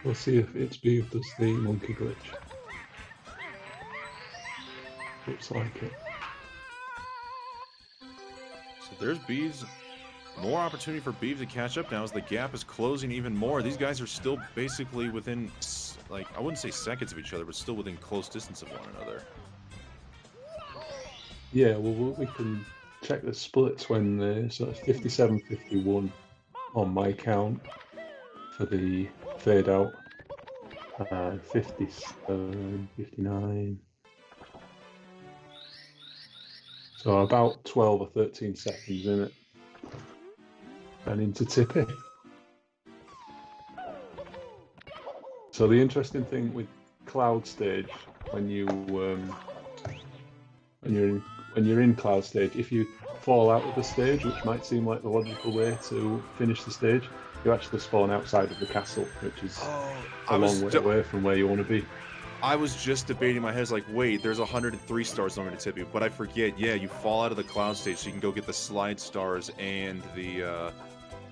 We'll see if itsbeeve does the monkey glitch. Looks like it. So there's Beeve's. More opportunity for Beeve to catch up now as the gap is closing even more. These guys are still basically within, like, I wouldn't say seconds of each other, but still within close distance of one another. Yeah, well, we can check the splits when, so it's 57-51 on my count for the fade out, 57-59. So about 12 or 13 seconds in it. And into Tippy. So the interesting thing with Cloud Stage, when you're in Cloud Stage, if you fall out of the stage, which might seem like the logical way to finish the stage, you actually spawn outside of the castle, which is a long way away from where you want to be. I was just debating in my head, it's like, wait, there's 103 stars on to tip you, but I forget, yeah, you fall out of the Cloud Stage, so you can go get the slide stars and the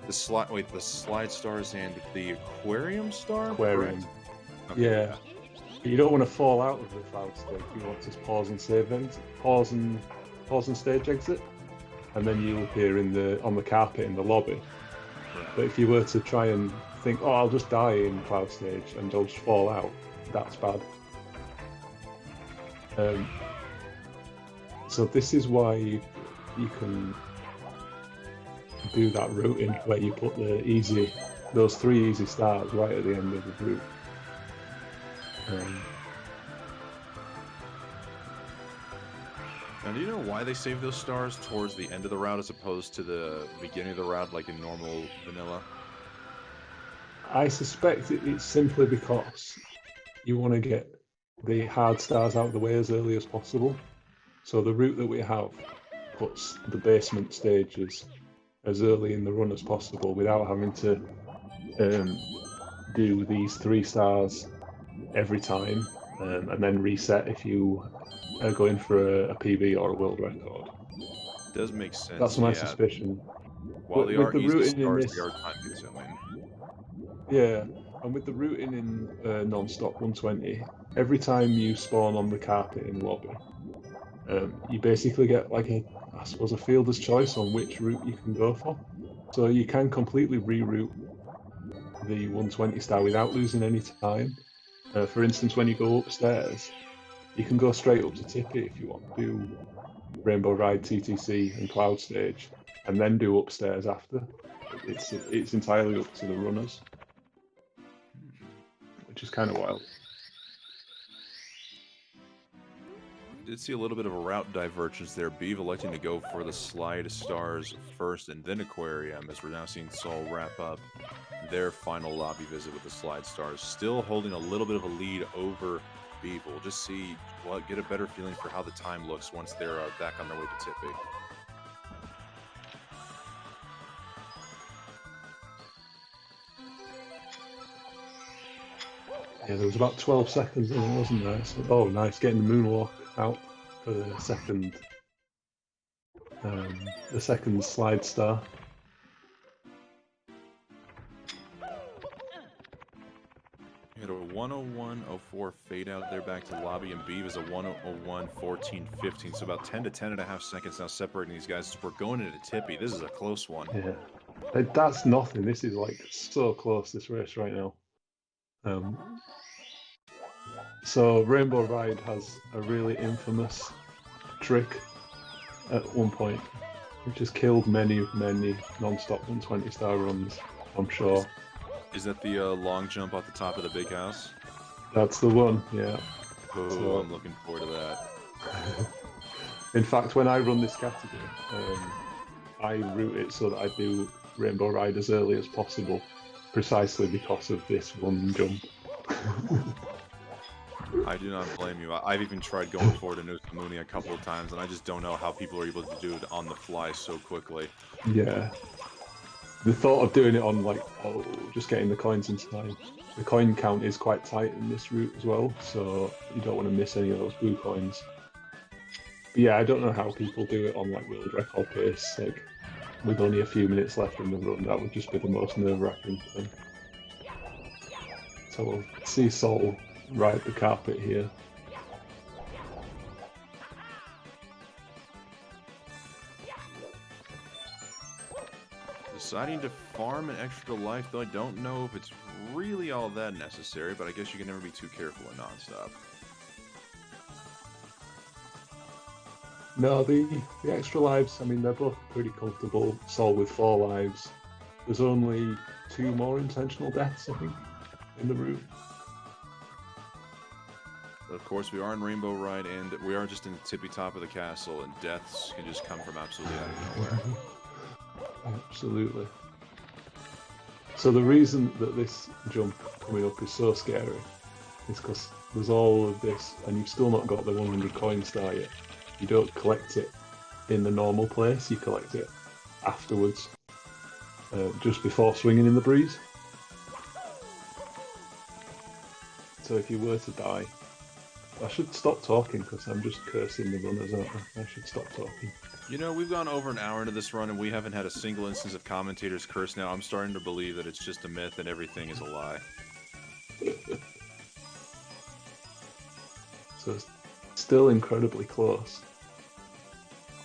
The slide. Wait, the slide stars and the aquarium star. Aquarium. Correct? Okay, Yeah. You don't want to fall out of the cloud stage. You want to pause and save exit, pause and stage exit, and then you'll appear on the carpet in the lobby. Right. But if you were to try and think, oh, I'll just die in cloud stage and I'll just fall out, that's bad. So this is why you can do that routing where you put those 3 easy stars right at the end of the route. Now, do you know why they save those stars towards the end of the route as opposed to the beginning of the route, like in normal vanilla? I suspect it's simply because you want to get the hard stars out of the way as early as possible. So the route that we have puts the basement stages as early in the run as possible without having to do these 3 stars every time and then reset if you are going for a PB or a world record. It does make sense. That's my yeah. suspicion. While they With are the easy routing in stars, this, they are time consuming. yeah, and with the routing in Nonstop 120, every time you spawn on the carpet in lobby, you basically get like I suppose a fielder's choice on which route you can go for. So you can completely reroute the 120 star without losing any time. For instance, when you go upstairs, you can go straight up to Tippy if you want to do Rainbow Ride, TTC, and Cloud Stage, and then do upstairs after. It's entirely up to the runners, which is kind of wild. Did see a little bit of a route divergence there. Beeve electing to go for the slide stars first and then aquarium, as we're now seeing Sol wrap up their final lobby visit with the slide stars, still holding a little bit of a lead over Beeve. We'll just see, well, get a better feeling for how the time looks once they're back on their way to Tippy. Yeah, there was about 12 seconds in it, wasn't there? So, oh, nice, getting the moonwalk out for the second slide star. You had a 101.04 fade out there back to lobby, and Beeve is a 101.14.15, so about 10 to 10.5 seconds now separating these guys. We're going into Tippy. This is a close one. Yeah, that's nothing. This is like so close, this race right now. So Rainbow Ride has a really infamous trick at one point, which has killed many non-stop 120 star runs, I'm sure. Is that the long jump off the top of the big house? That's the one, yeah. Oh, So, I'm looking forward to that. in fact, when I run this category, I route it so that I do Rainbow Ride as early as possible, precisely because of this one jump. I do not blame you. I've even tried going forward to Nukamuni a couple of times, and I just don't know how people are able to do it on the fly so quickly. Yeah. The thought of doing it on, like, just getting the coins in time. The coin count is quite tight in this route as well, so you don't want to miss any of those blue coins. But yeah, I don't know how people do it on, like, world record pace, like, with only a few minutes left in the run. That would just be the most nerve-wracking thing. So we'll see Sol ride the carpet here. Deciding to farm an extra life, though I don't know if it's really all that necessary, but I guess you can never be too careful in Nonstop. No, the extra lives, I mean, they're both pretty comfortable. Sol with 4 lives. There's only 2 more intentional deaths, I think, in the route. Of course, we are in Rainbow Ride, and we are just in the tippy top of the castle, and deaths can just come from absolutely out of nowhere. Absolutely. So the reason that this jump coming up is so scary is because there's all of this, and you've still not got the 100 coin star yet. You don't collect it in the normal place, you collect it afterwards, just before swinging in the breeze. So if you were to die, I should stop talking because I'm just cursing the runners, aren't I? I should stop talking. You know, we've gone over an hour into this run and we haven't had a single instance of commentators curse now. I'm starting to believe that it's just a myth and everything is a lie. So it's still incredibly close.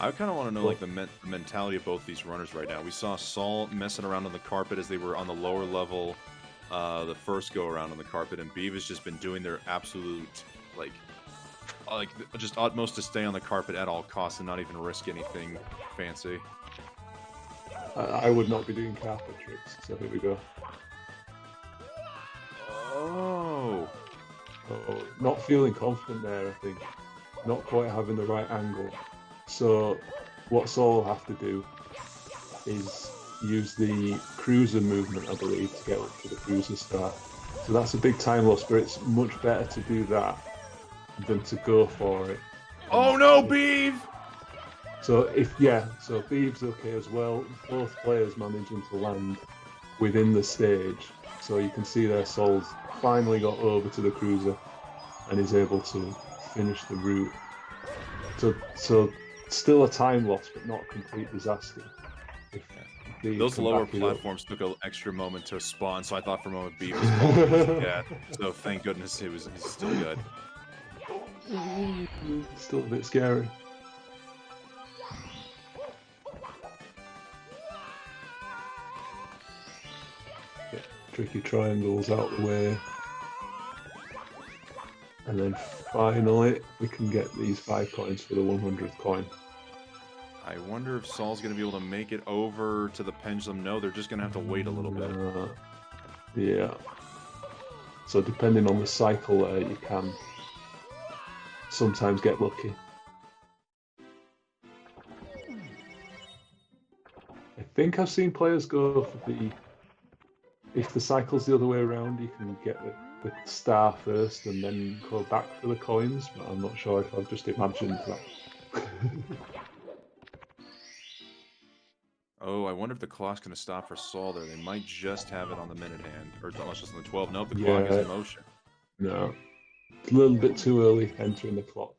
I kind of want to know like the mentality of both these runners right now. We saw Saul messing around on the carpet as they were on the lower level, the first go around on the carpet, and Beeve has just been doing their absolute like just utmost to stay on the carpet at all costs and not even risk anything fancy. I would not be doing carpet tricks, so here we go. Oh. Oh, not feeling confident there, I think. Not quite having the right angle. So what Saul will have to do is use the cruiser movement, I believe, to get up to the cruiser star. So that's a big time loss, but it's much better to do that than to go for it. Oh no, Beeve! So so Beeve's okay as well. Both players managing to land within the stage. So you can see there Saul's finally got over to the cruiser and is able to finish the route. So still a time loss, but not a complete disaster. Those lower platforms took an extra moment to spawn, so I thought for a moment Beeve was falling. Yeah, so thank goodness he's still good. Still a bit scary. Get tricky triangles out the way. And then finally, we can get these 5 coins for the 100th coin. I wonder if Saul's going to be able to make it over to the pendulum. No, they're just going to have to wait a little bit. Yeah. So depending on the cycle there, you can sometimes get lucky. I think I've seen players go for if the cycle's the other way around, you can get the star first and then go back for the coins, but I'm not sure if I've just imagined that. Oh, I wonder if the clock's going to stop for Saul there. They might just have it on the minute hand, or unless it's on the 12. Nope, the clock is in motion. No. It's a little bit too early entering the clock.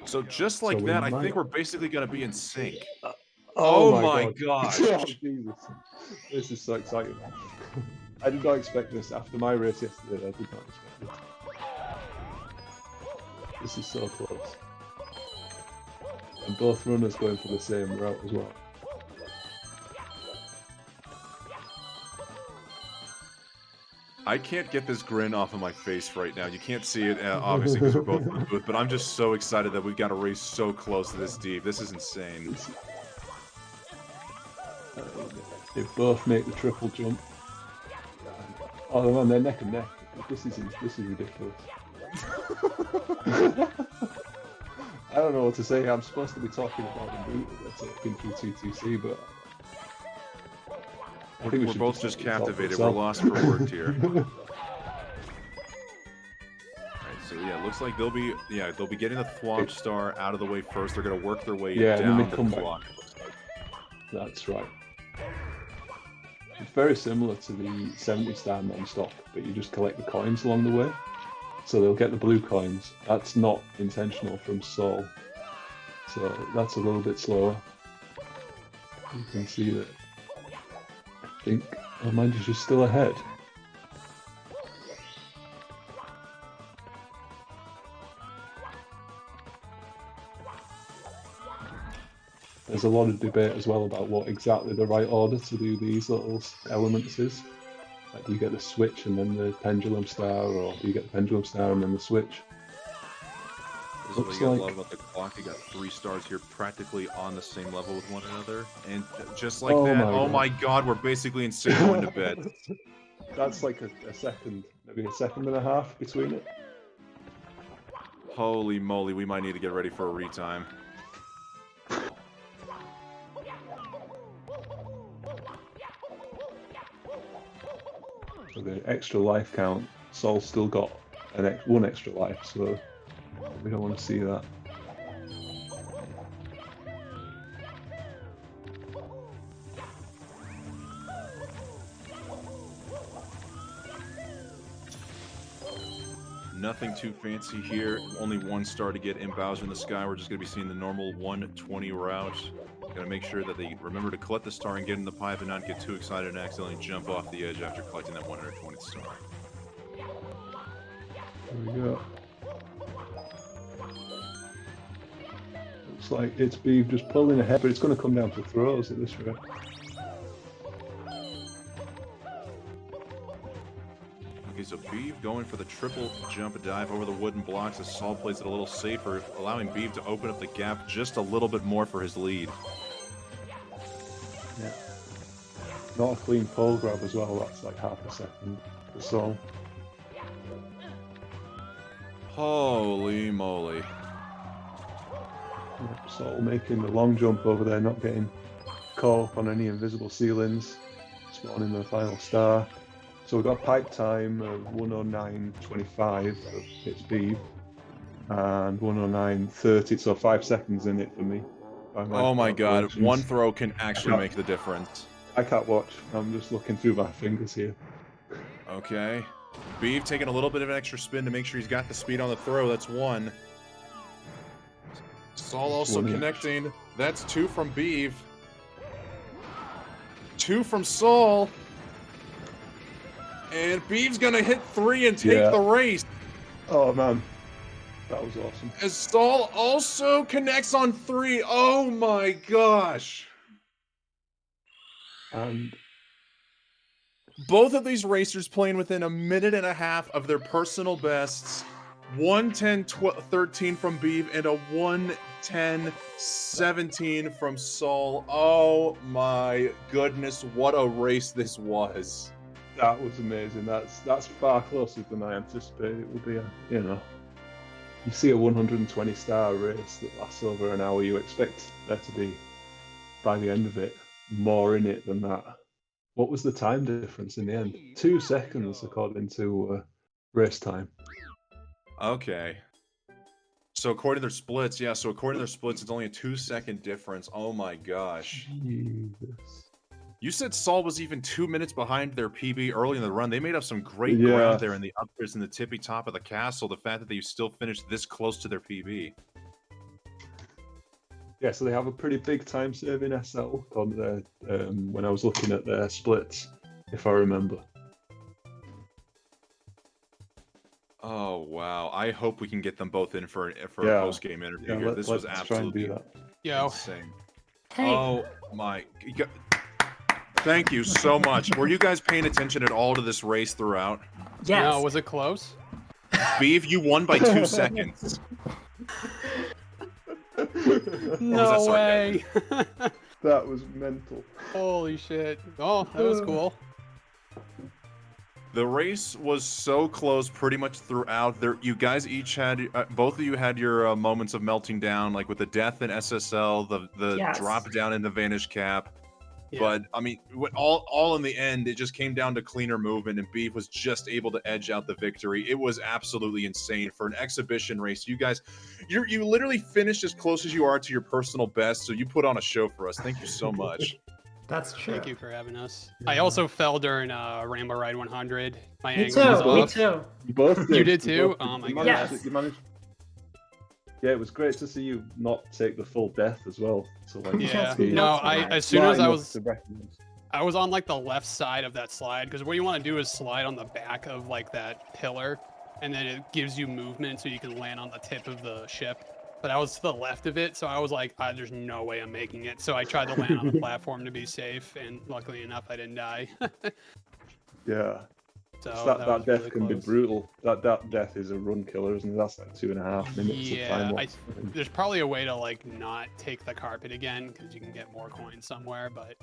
So just like that, I think we're basically going to be in sync. Oh my gosh. Oh, Jesus. This is so exciting. I did not expect this. After my race yesterday, I did not expect this. This is so close. And both runners going for the same route as well. I can't get this grin off of my face right now. You can't see it, obviously, because we're both in the booth, but I'm just so excited that we've got a race so close to this deep. This is insane. They both make the triple jump. Oh man, they're neck and neck. This is ridiculous. I don't know what to say. I'm supposed to be talking about the route that they're taking through 2TC, but I think we're both just captivated. We're lost for words here. Alright, so yeah, it looks like they'll be getting the Thwomp Star out of the way first. They're gonna work their way down the clock. That's right. It's very similar to the 70 star Nonstop, but you just collect the coins along the way. So they'll get the blue coins. That's not intentional from Saul. So that's a little bit slower. You can see that. I think Amanda's just still ahead. There's a lot of debate as well about what exactly the right order to do these little elements is. Like, do you get the switch and then the pendulum star, or do you get the pendulum star and then the switch? This is what you love about the clock. You got 3 stars here practically on the same level with one another. And just like oh my god, we're basically in sync going to bed. That's like a second, maybe a second and a half between it. Holy moly, we might need to get ready for a retime. So the extra life count, Saul's still got one extra life, so we don't want to see that. Nothing too fancy here. Only 1 star to get in Bowser in the Sky. We're just going to be seeing the normal 120 route. Gotta make sure that they remember to collect the star and get in the pipe and not get too excited and accidentally jump off the edge after collecting that 120th star. There we go. Looks like itsbeeve just pulling ahead, but it's going to come down to throws at this rate. Okay, so Beeve going for the triple jump dive over the wooden blocks as Saul plays it a little safer, allowing Beeve to open up the gap just a little bit more for his lead. Yeah. Not a clean pole grab as well, that's like half a second for Saul. Holy moly. Yep, Saul making the long jump over there, not getting caught up on any invisible ceilings, spawning the final star. So we've got a pipe time of 109.25 for itsbeeve and 109.30, so 5 seconds in it for me. Oh my god, one throw can actually make the difference. I can't watch, I'm just looking through my fingers here. Okay. Beeve taking a little bit of an extra spin to make sure he's got the speed on the throw, that's one. Saul also connecting, that's two from Beeve. Two from Saul. And Beeve's gonna hit three and take the race. Oh man, that was awesome. As Saul also connects on three. Oh my gosh. And both of these racers playing within a minute and a half of their personal bests. 1:10:13 from Beeve and a 1:10:17 from Saul. Oh my goodness, what a race this was. That was amazing. That's far closer than I anticipated it would be. You see a 120 star race that lasts over an hour, you expect there to be, by the end of it, more in it than that. What was the time difference in the end? 2 seconds according to race time. Okay. So according to their splits, it's only a 2-second difference. Oh my gosh. Jesus. You said Saul was even 2 minutes behind their PB early in the run. They made up some great ground there in the uppers and the tippy top of the castle. The fact that they still finished this close to their PB. Yeah, so they have a pretty big time saving SL on their, when I was looking at their splits, if I remember. Oh wow! I hope we can get them both in for a post game interview here. This was absolutely insane. Hey. Oh my! Thank you so much. Were you guys paying attention at all to this race throughout? Yes. No, was it close? Beeve, you won by 2 seconds. No way. That was mental. Holy shit. Oh, that was cool. The race was so close pretty much throughout. You guys each had, both of you had your moments of melting down, like with the death in SSL, the drop down in the Vanish Cap. Yeah. But, I mean, all in the end, it just came down to cleaner movement, and Beeve was just able to edge out the victory. It was absolutely insane. For an exhibition race, you guys, you literally finished as close as you are to your personal best, so you put on a show for us. Thank you so much. That's true. Thank you for having us. Yeah. I also fell during Rainbow Ride 100. My Me angle too. was off. Me too. You both did. You did too? Oh my god. Yes. You managed. Yeah, it was great to see you not take the full death as well. So like, yeah. No, as soon as I was on like the left side of that slide, because what you want to do is slide on the back of like that pillar, and then it gives you movement so you can land on the tip of the ship. But I was to the left of it, so I was like, there's no way I'm making it. So I tried to land on the platform to be safe, and luckily enough, I didn't die. Yeah. So that death really can be close. brutal. That death is a run killer, isn't it? That's like 2.5 minutes of time. There's probably a way to like not take the carpet again, because you can get more coins somewhere, but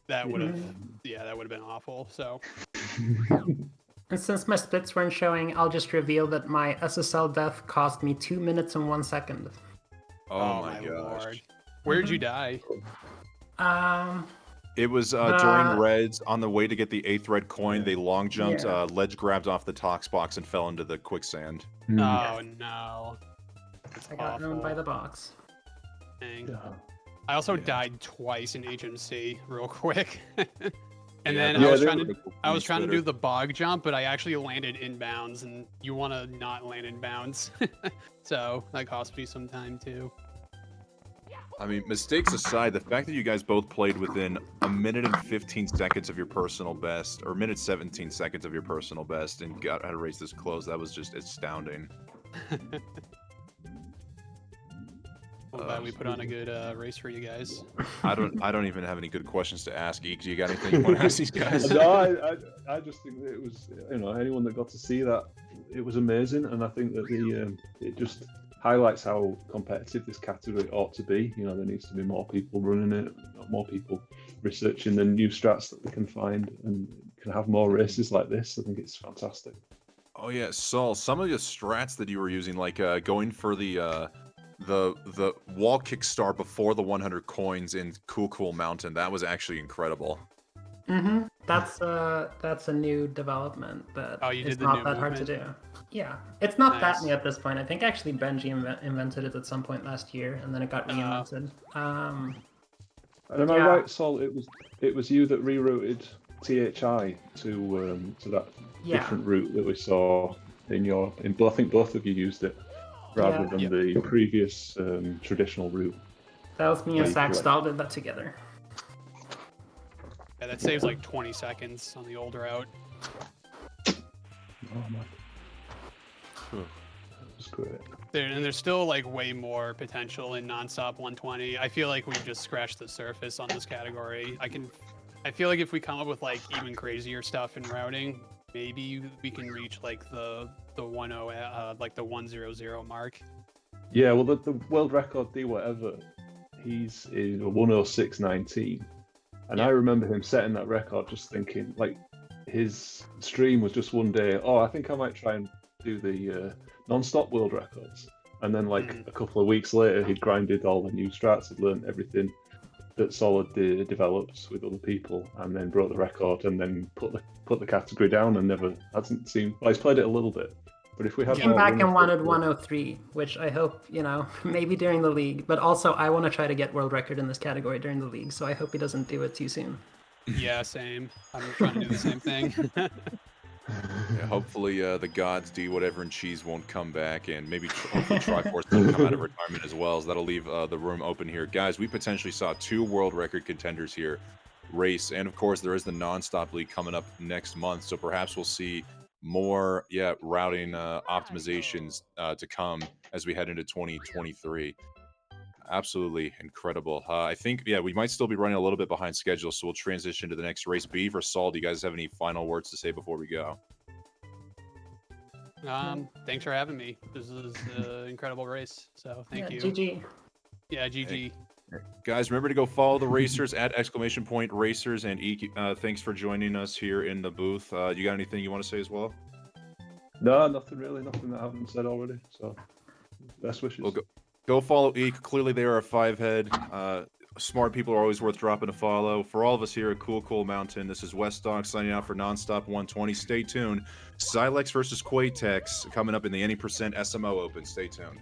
that would have, that would have been awful. So. And since my splits weren't showing, I'll just reveal that my SSL death cost me 2 minutes and 1 second. Oh my gosh. Lord. Where'd you die? It was during Reds on the way to get the 8th red coin. They long jumped, ledge grabbed off the tox box and fell into the quicksand. Oh no. I got owned by the box. Dang. Yeah. I also died twice in HMC real quick. And then I was trying to do the bog jump, but I actually landed inbounds, and you want to not land inbounds. So that cost me some time too. I mean, mistakes aside, the fact that you guys both played within a minute and 15 seconds of your personal best, or minute 17 seconds of your personal best, and got how to race this close, that was just astounding. I'm glad we put on a good race for you guys. I don't even have any good questions to ask. Eek, do you got anything you want to ask these guys? No, I just think that it was, anyone that got to see that, it was amazing, and I think that it just highlights how competitive this category ought to be. There needs to be more people running it, more people researching the new strats that they can find, and can have more races like this. I think it's fantastic. Oh yeah, Saul, some of the strats that you were using, like going for the wall kick star before the 100 coins in Cool Mountain, that was actually incredible. Mm-hmm. That's a new development that it's not that hard to do. Yeah, it's not that new at this point. I think actually Benji invented it at some point last year, and then it got reinvented. And am I right, Saul? It was you that rerouted THI to that different route that we saw in I think both of you used it rather than the previous traditional route. That was me and Sackstall did that together. Yeah, that saves like 20 seconds on the old route. Oh man. That's great. There's still like way more potential in Nonstop 120. I feel like we've just scratched the surface on this category. I feel like if we come up with like even crazier stuff in routing, maybe we can reach like the 10 like the 100 mark. Yeah, well the world record D whatever, he's in 106.19. And I remember him setting that record just thinking, like, his stream was just one day, I think I might try and do the non-stop world records. And then, like, a couple of weeks later, he'd grinded all the new strats, he'd learned everything that Solid developed with other people, and then broke the record, and then put the category down, and hasn't seemed... Well, he's played it a little bit. But if we have came back and wanted 103, which I hope, maybe during the league. But also, I want to try to get world record in this category during the league, so I hope he doesn't do it too soon. Yeah, same. I'm trying to do the same thing. Yeah, hopefully the gods D whatever and cheese won't come back, and maybe hopefully Triforce doesn't come out of retirement as well, so that'll leave the room open here. Guys, we potentially saw 2 world record contenders here race, and of course there is the Nonstop League coming up next month, so perhaps we'll see more routing optimizations to come as we head into 2023. Absolutely incredible. I think we might still be running a little bit behind schedule, so we'll transition to the next race. Beeve or Saul, do you guys have any final words to say before we go? Thanks for having me. This is an incredible race, so thank you. GG. Yeah, GG. Hey. Guys, remember to go follow the racers at !racers, and Eek, thanks for joining us here in the booth. You got anything you want to say as well? No, nothing really. Nothing that I haven't said already. So, best wishes. Well, go follow Eek. Clearly, they are a 5-head. Smart people are always worth dropping a follow. For all of us here at Cool Mountain, this is West Dog signing out for Nonstop 120. Stay tuned. Silex versus Quatex coming up in the Any% SMO Open. Stay tuned.